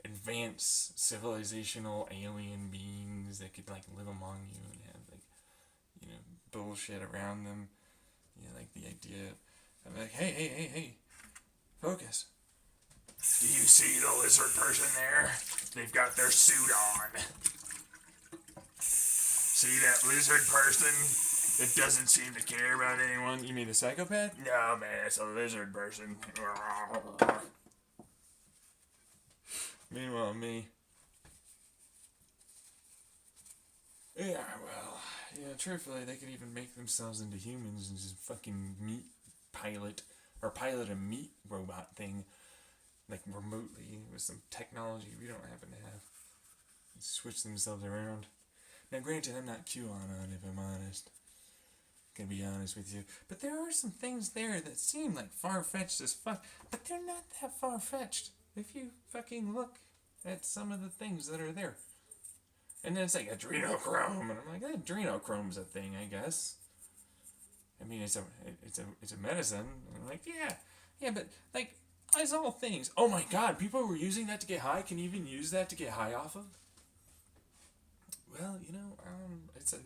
advanced civilizational alien beings that could, like, live among you and have, like, bullshit around them. Like the idea of, like, hey, focus. Do you see the lizard person there? They've got their suit on. See that lizard person that doesn't seem to care about anyone? You mean the psychopath? No, man, it's a lizard person. Meanwhile, me. Yeah, well, truthfully, they could even make themselves into humans and just fucking pilot a meat robot thing, like, remotely with some technology we don't happen to have. And switch themselves around. Now, granted, I'm not QAnon, if I'm honest. Gonna be honest with you. But there are some things there that seem like far-fetched as fuck, but they're not that far-fetched if you fucking look at some of the things that are there. And then it's like adrenochrome, and I'm like, adrenochrome's a thing, I guess. I mean, it's a medicine. And I'm like, yeah, but, like, it's all things. Oh my God, people were using that to get high. Can you even use that to get high off of? Well, it's a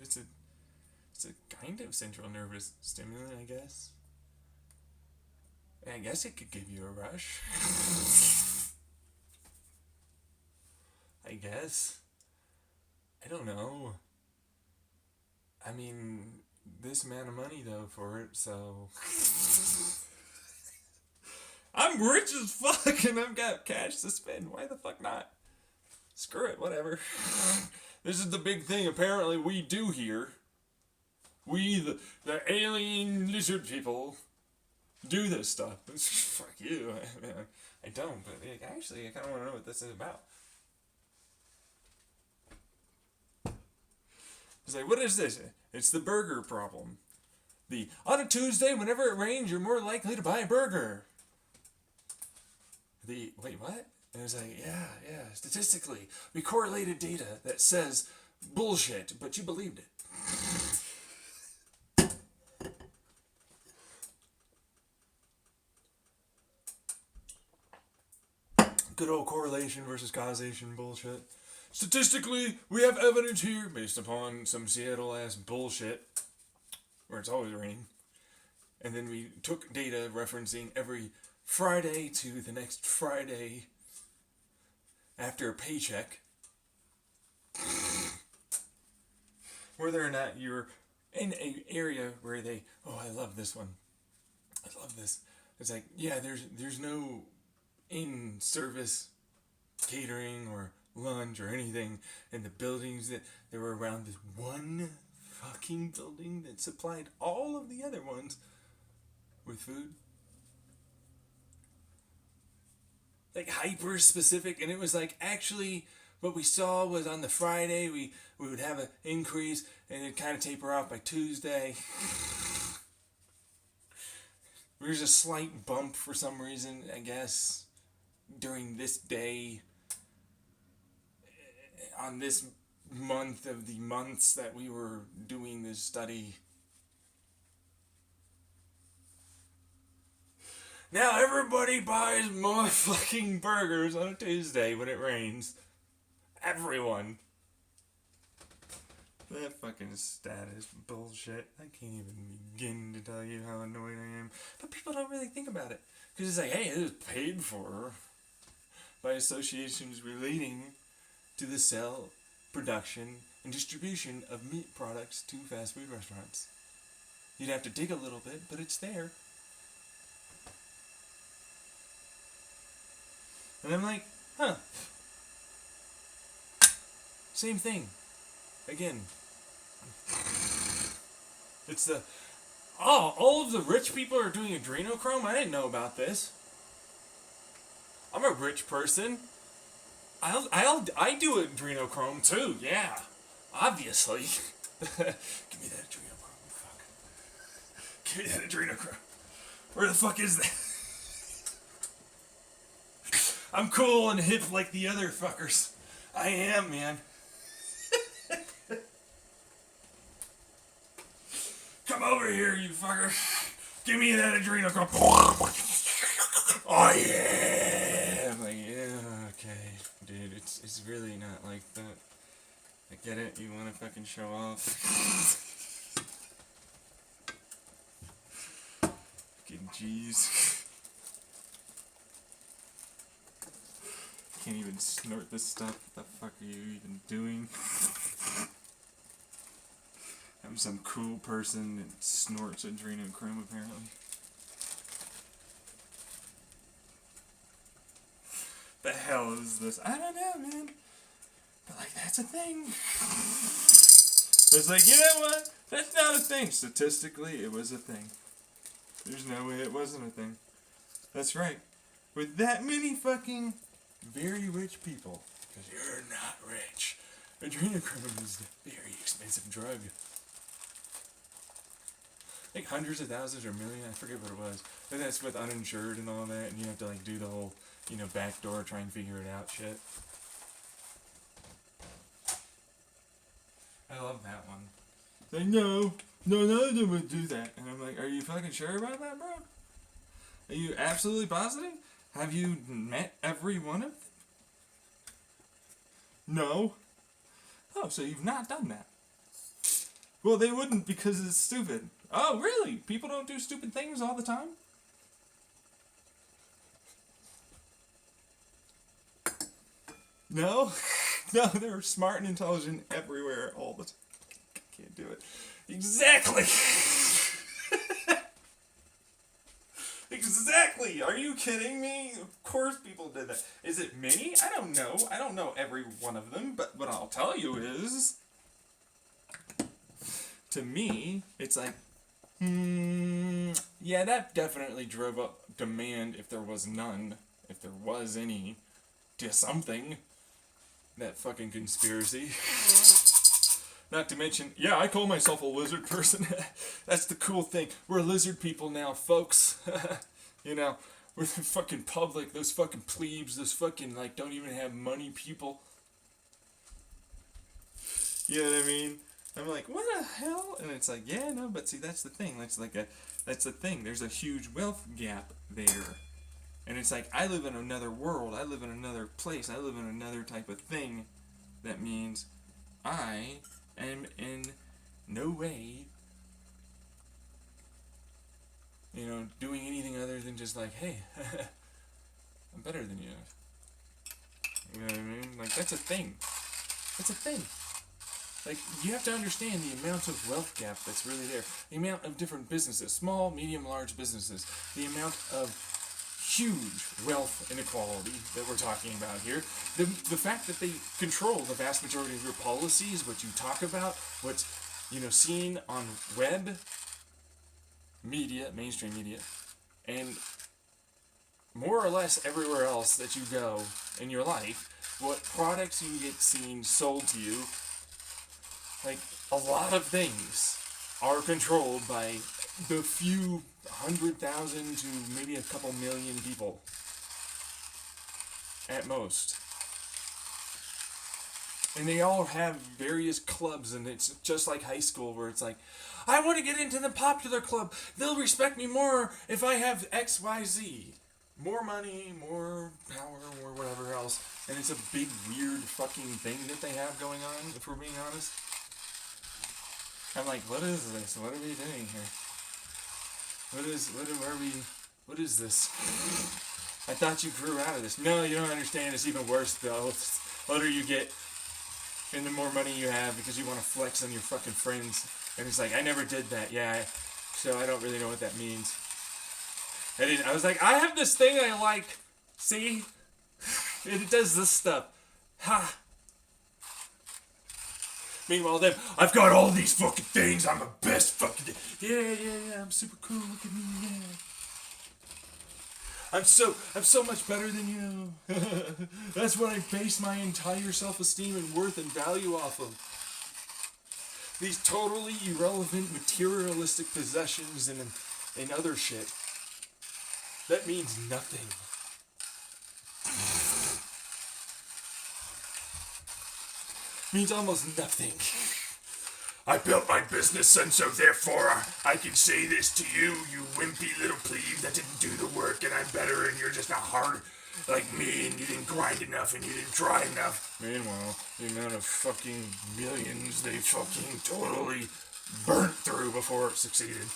kind of central nervous stimulant, I guess. And I guess it could give you a rush. I guess. I don't know. I mean, this amount of money, though, for it, so... I'm rich as fuck, and I've got cash to spend. Why the fuck not? screw it, whatever. This is the big thing apparently we do here. We, the alien lizard people, do this stuff. Fuck you. I don't, but actually, I kind of want to know what this is about. It's like, what is this? It's the burger problem. On a Tuesday, whenever it rains, you're more likely to buy a burger. Wait, what? And it was like, yeah, statistically, we correlated data that says bullshit, but you believed it. Good old correlation versus causation bullshit. Statistically, we have evidence here based upon some Seattle-ass bullshit where it's always raining. And then we took data referencing every Friday to the next Friday after a paycheck. Whether or not you're in an area where they, oh, I love this one. I love this. It's like, yeah, there's no in-service catering or lunch or anything in the buildings that were around this one fucking building that supplied all of the other ones with food. Like hyper specific, and it was like actually what we saw was on the Friday we would have an increase and it'd kind of taper off by Tuesday. There's a slight bump for some reason, I guess, during this day, on this month of the months that we were doing this study. Now everybody buys more fucking burgers on a Tuesday when it rains. Everyone. That fucking stat is bullshit. I can't even begin to tell you how annoyed I am. But people don't really think about it. Because it's like, hey, it is paid for by associations relating to the sale, production, and distribution of meat products to fast food restaurants. You'd have to dig a little bit, but it's there. And I'm like, huh. Same thing. Again. It's the... Oh, all of the rich people are doing adrenochrome? I didn't know about this. I'm a rich person. I do adrenochrome too, yeah. Obviously. Give me that adrenochrome, fuck. Give me that adrenochrome. Where the fuck is that? I'm cool and hip like the other fuckers. I am, man. Come over here, you fucker. Give me that adrenochrome. Oh yeah. I'm like, yeah, okay. Dude, it's really not like that. I get it, you wanna fucking show off. Fucking jeez. Can't even snort this stuff. What the fuck are you even doing? I'm some cool person that snorts adrenochrome apparently. The hell is this? I don't know, man. But like, that's a thing. It's like, you know what? That's not a thing. Statistically, it was a thing. There's no way it wasn't a thing. That's right. With that many fucking very rich people, because you're not rich, adrenochrome is a very expensive drug. I think hundreds of thousands or million, I forget what it was. But that's with uninsured and all that, and you have to like do the whole, backdoor, try and figure it out shit. I love that one. Like, no, none of them would do that. And I'm like, are you fucking sure about that, bro? Are you absolutely positive? Have you met every one of them? No. Oh, so you've not done that. Well, they wouldn't because it's stupid. Oh, really? People don't do stupid things all the time? No? No, they're smart and intelligent everywhere all the time. I can't do it. Exactly! Exactly! Exactly. Are you kidding me? Of course people did that. Is it many? I don't know. I don't know every one of them, but what I'll tell you is, to me, it's like, yeah, that definitely drove up demand if there was none. If there was any to something. That fucking conspiracy. Not to mention, yeah, I call myself a lizard person. That's the cool thing. We're lizard people now, folks. You know, we're the fucking public, those fucking plebes, those fucking, like, don't even have money people. You know what I mean? I'm like, what the hell? And it's like, yeah, no, but see, that's the thing. That's the thing. There's a huge wealth gap there. And it's like, I live in another world. I live in another place. I live in another type of thing. That means I am in no way, you know, doing anything other than just like, hey, I'm better than you. You know what I mean? Like, that's a thing. That's a thing. Like, you have to understand the amount of wealth gap that's really there. The amount of different businesses, small, medium, large businesses. The amount of huge wealth inequality that we're talking about here. The fact that they control the vast majority of your policies, what you talk about, what's, you know, seen on web, media, mainstream media, and more or less everywhere else that you go in your life, what products you get seen sold to you. Like, a lot of things are controlled by the few 100,000 to maybe a couple million people. At most. And they all have various clubs, and it's just like high school where it's like, I want to get into the popular club. They'll respect me more if I have X, Y, Z. More money, more power, or whatever else. And it's a big, weird fucking thing that they have going on, if we're being honest. I'm like, what is this? What are we doing here? What is this? I thought you grew out of this. No, you don't understand. It's even worse, though. The older you get, and the more money you have because you want to flex on your fucking friends. And it's like, I never did that. Yeah, so I don't really know what that means. I was like, I have this thing I like. See? It does this stuff. Ha! Meanwhile, then, I've got all these fucking things. I'm the best fucking... Yeah, I'm super cool. Look at me, yeah. I'm so much better than you. That's what I base my entire self-esteem and worth and value off of. These totally irrelevant materialistic possessions and other shit. That means nothing. Means almost nothing. I built my business, and so therefore I can say this to you, you wimpy little plebe that didn't do the work, and I'm better, and you're just not hard like me, and you didn't grind enough, and you didn't try enough. Meanwhile, the amount of fucking millions they fucking totally burnt through before it succeeded.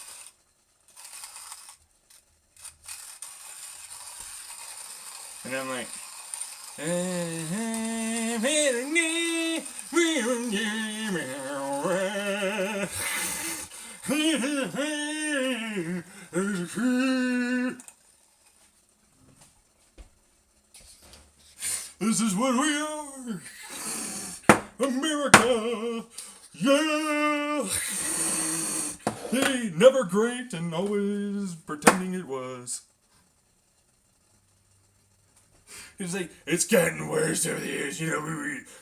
And I'm like, this is what we are, America, yeah. Hey, never great and always pretending it was. It's like, it's gotten worse over the years. You know,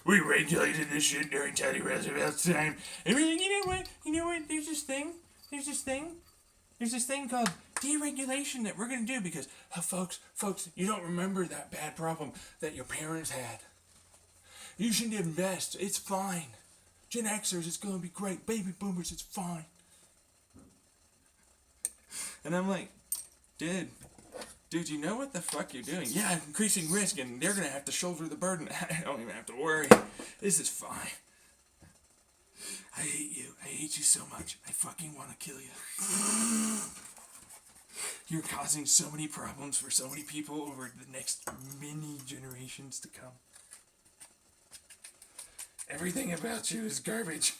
we regulated this shit during Teddy Roosevelt's time. And we, you know what, there's this thing called deregulation that we're going to do because, folks, you don't remember that bad problem that your parents had. You should invest. It's fine. Gen Xers, it's going to be great. Baby boomers, it's fine. And I'm like, dude, you know what the fuck you're doing? Yeah, increasing risk, and they're going to have to shoulder the burden. I don't even have to worry. This is fine. I hate you. I hate you so much. I fucking want to kill you. You're causing so many problems for so many people over the next many generations to come. Everything about you is garbage.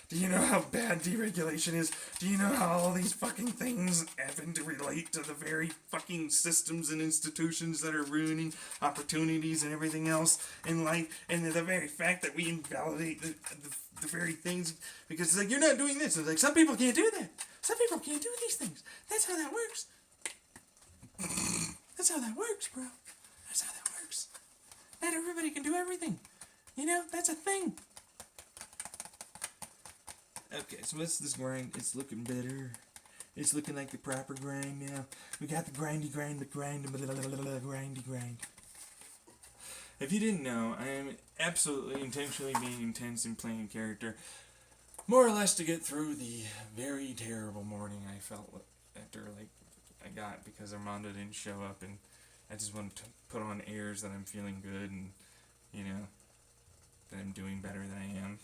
Do you know how bad deregulation is? Do you know how all these fucking things happen to relate to the very fucking systems and institutions that are ruining opportunities and everything else in life? And the very fact that we invalidate the very things because it's like, you're not doing this. It's like, some people can't do that. Some people can't do these things. That's how that works. That's how that works, bro. That's how that works. Not everybody can do everything. You know, that's a thing. Okay, so what's this grind? It's looking better. It's looking like the proper grind now. We got the grindy grind, grindy grind. If you didn't know, I am absolutely intentionally being intense and playing a character, more or less to get through the very terrible morning I felt after, like, I got because Armando didn't show up, and I just wanted to put on airs that I'm feeling good and, you know, that I'm doing better than I am.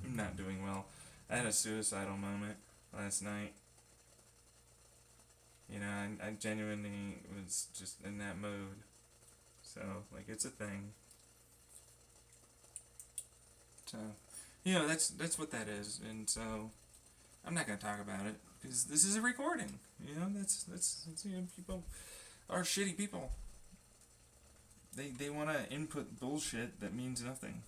I'm not doing well. I had a suicidal moment last night. You know, I genuinely was just in that mode. So, like, it's a thing. So, you know, that's what that is. And so, I'm not going to talk about it because this is a recording. You know, that's you know, people are shitty people. They want to input bullshit that means nothing.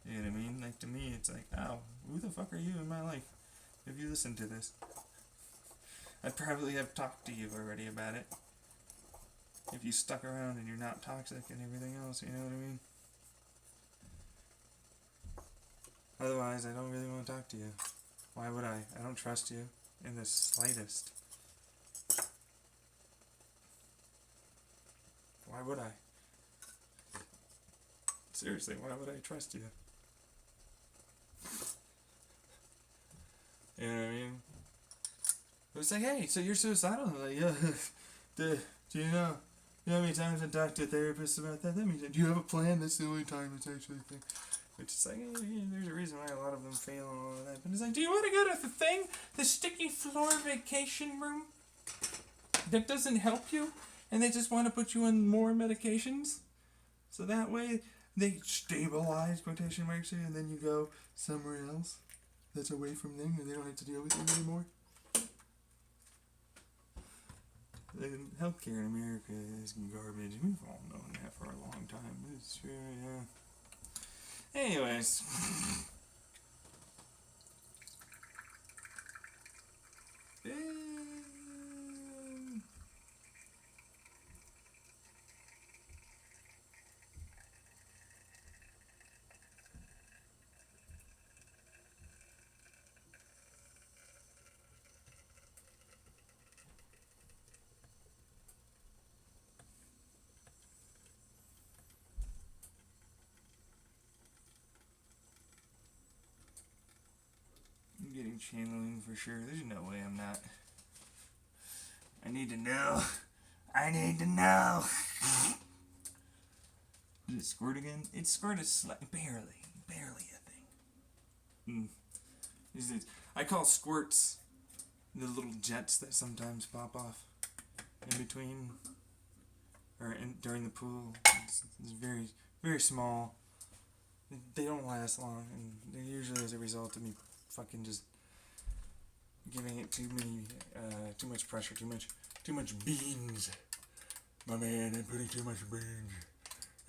You know what I mean? Like, to me, it's like, oh, who the fuck are you in my life? If you listen to this, I'd probably have talked to you already about it. If you stuck around and you're not toxic and everything else, you know what I mean? Otherwise, I don't really want to talk to you. Why would I? I don't trust you in the slightest. Why would I? Seriously, why would I trust you? You know what I mean? It was like, hey, so you're suicidal? I'm like, yeah. Do you know how many times I talked to a therapist about that? That means, do you have a plan? That's the only time it's actually a thing. Which is like, there's a reason why a lot of them fail and all of that. But it's like, do you want to go to the thing? The sticky floor vacation room? That doesn't help you? And they just want to put you on more medications? So that way, they stabilize, quotation marks here, and then you go somewhere else that's away from them and they don't have to deal with you anymore. Healthcare in America is garbage. We've all known that for a long time. It's true, yeah. Anyways. I'm getting channeling for sure. There's no way I'm not. I need to know. I need to know. Did it squirt again? It squirted barely a thing. I call squirts the little jets that sometimes pop off in between or during the pool. It's very, very small. They don't last long, and they're usually as a result of me fucking just giving it too much pressure, too much beans. My man, I'm putting too much beans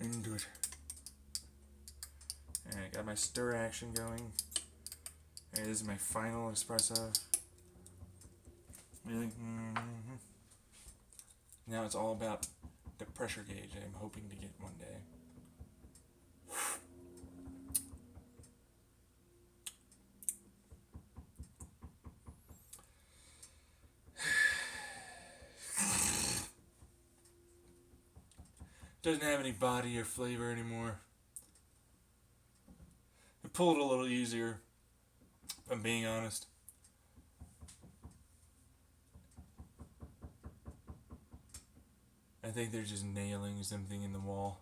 into it. Alright, got my stir action going. Alright, this is my final espresso. Really? Mm-hmm. Now it's all about the pressure gauge I'm hoping to get one day. Doesn't have any body or flavor anymore. I pulled a little easier, if I'm being honest. I think they're just nailing something in the wall.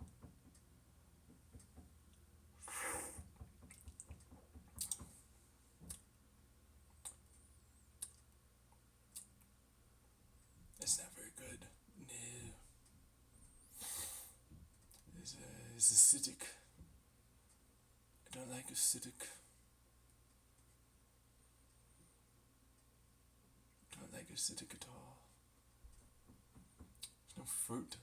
It's not very good. No. is acidic. I don't like acidic. Don't like acidic at all. There's no fruit.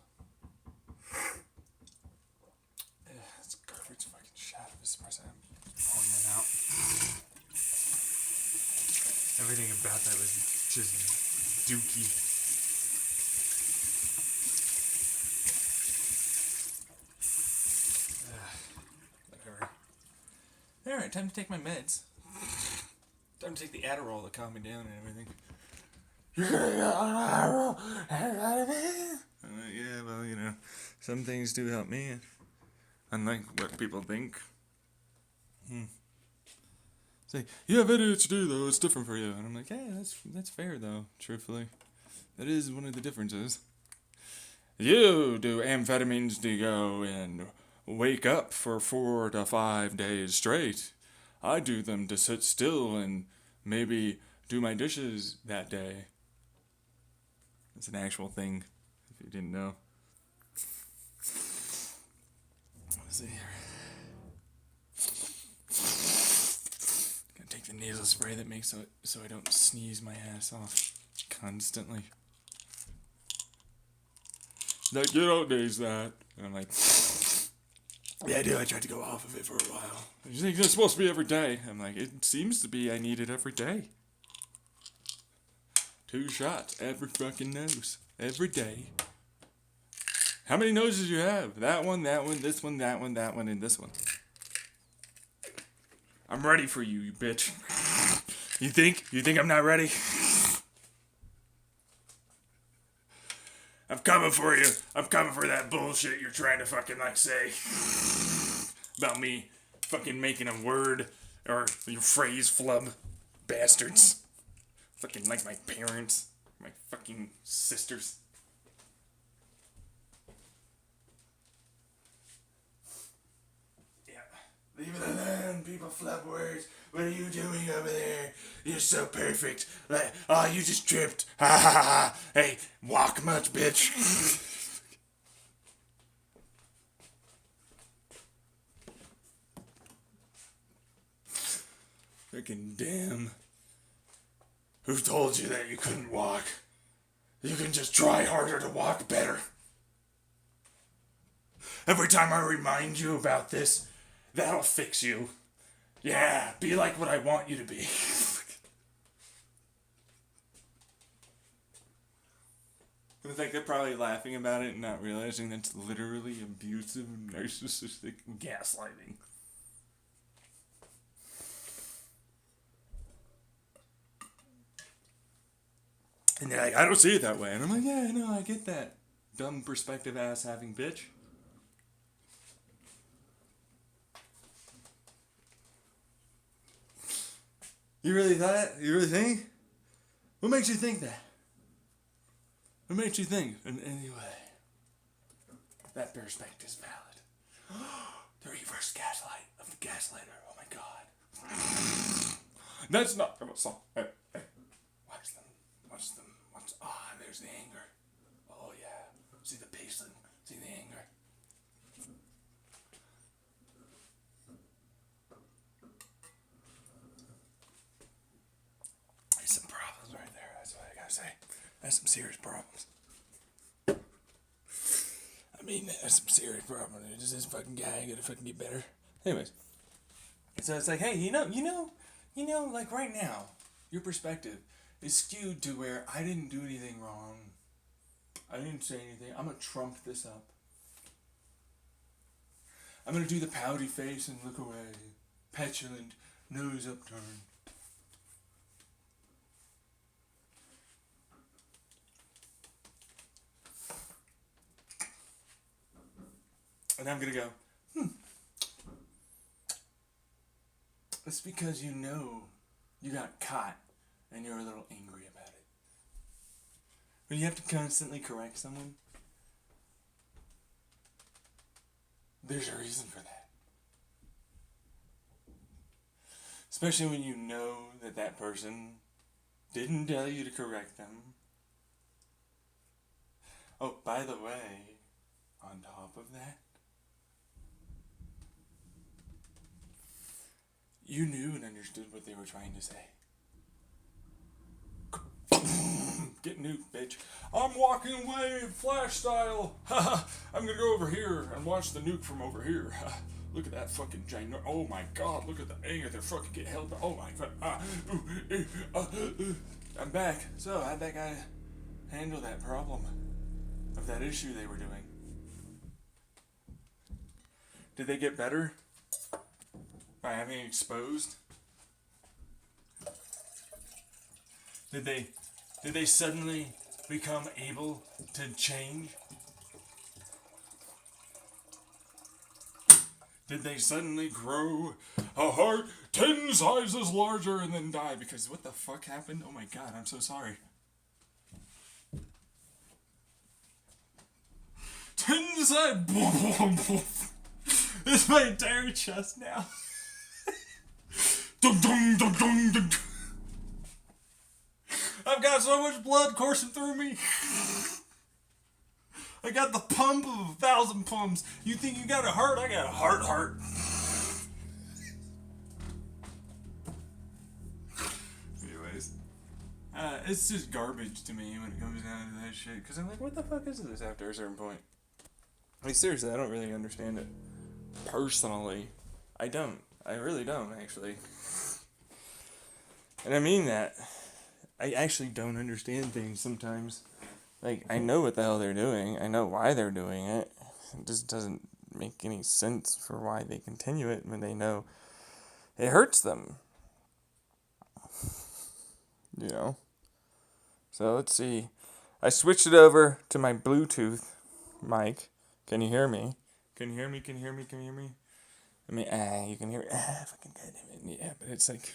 It's garbage fucking shot of espresso. I'm pulling that out. Everything about that was just dookie. Whatever. Alright, time to take my meds. Time to take the Adderall to calm me down and everything. Yeah, well, you know, some things do help me, unlike what people think. Say, you have ADHD though, it's different for you. And I'm like, hey, that's fair though, truthfully. That is one of the differences. You do amphetamines to go and wake up for 4 to 5 days straight. I do them to sit still and maybe do my dishes that day. It's an actual thing, if you didn't know. Let's see here. Gotta take the nasal spray that makes it so I don't sneeze my ass off constantly. Like, you don't need that. And I'm like, yeah, I do. I tried to go off of it for a while. You think it's supposed to be every day? I'm like, it seems to be I need it every day. 2 shots every fucking nose. Every day. How many noses do you have? That one, this one, that one, and this one. I'm ready for you, you bitch. You think? You think I'm not ready? I'm coming for you. I'm coming for that bullshit you're trying to fucking like say. About me fucking making a word or your phrase flub. Bastards. Fucking like my parents. My fucking sisters. Yeah. Leave it alone, people flub words. What are you doing over there? You're so perfect. Like, oh, you just tripped. Ha ha ha. Hey, walk much, bitch. Freaking damn. Who told you that you couldn't walk? You can just try harder to walk better. Every time I remind you about this, that'll fix you. Yeah, be like what I want you to be. I think they're probably laughing about it and not realizing that's literally abusive, narcissistic gaslighting. And they're like, I don't see it that way. And I'm like, yeah, no, I get that. Dumb perspective ass having bitch. You really thought? You really think? What makes you think that? What makes you think in any way that perspective's valid? The reverse gaslight of the gaslighter. Oh my god. That's not a song. Hey, hey. Watch them. Watch them. Watch. Ah, there's the anger. Oh yeah. See the pacing. See the anger. There's some problems right there. That's what I gotta say. That's some serious problems. I mean, that's some serious problems. Does this fucking guy gotta fucking get better? Anyways. So it's like, hey, you know, like right now, your perspective is skewed to where I didn't do anything wrong. I didn't say anything. I'm gonna trump this up. I'm gonna do the pouty face and look away. Petulant, nose upturned. And I'm gonna go, It's because you know you got caught and you're a little angry about it. When you have to constantly correct someone, there's a reason for that. Especially when you know that that person didn't tell you to correct them. Oh, by the way, on top of that, You knew and understood what they were trying to say. Get nuked, bitch. I'm walking away, flash style. I'm gonna go over here and watch the nuke from over here. Look at that fucking giant. Oh my god, look at the anger they're fucking get held by. Oh my god. I'm back. So, how'd that guy handle that problem of that issue they were doing? Did they get better by having it exposed? Did they suddenly become able to change? Did they suddenly grow a heart 10 sizes larger and then die? Because what the fuck happened? Oh my god, I'm so sorry. 10 sizes. This is my entire chest now. Dum, dum, dum, dum, dum. I've got so much blood coursing through me. I got the pump of 1,000 pumps. You think you got a heart? I got a heart. Anyways, it's just garbage to me when it comes down to that shit. Because I'm like, what the fuck is this after a certain point? Like, seriously, I don't really understand it. Personally, I don't. I really don't, actually. And I mean that. I actually don't understand things sometimes. Like, I know what the hell they're doing. I know why they're doing it. It just doesn't make any sense for why they continue it when they know it hurts them. You know? So, let's see. I switched it over to my Bluetooth mic. Can you hear me? Can you hear me? Can you hear me? Can you hear me? I mean, you can hear it. Fucking goddamn it. Yeah, but it's like...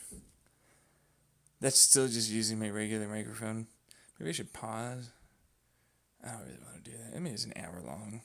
That's still just using my regular microphone. Maybe I should pause. I don't really want to do that. I mean, it's an hour long.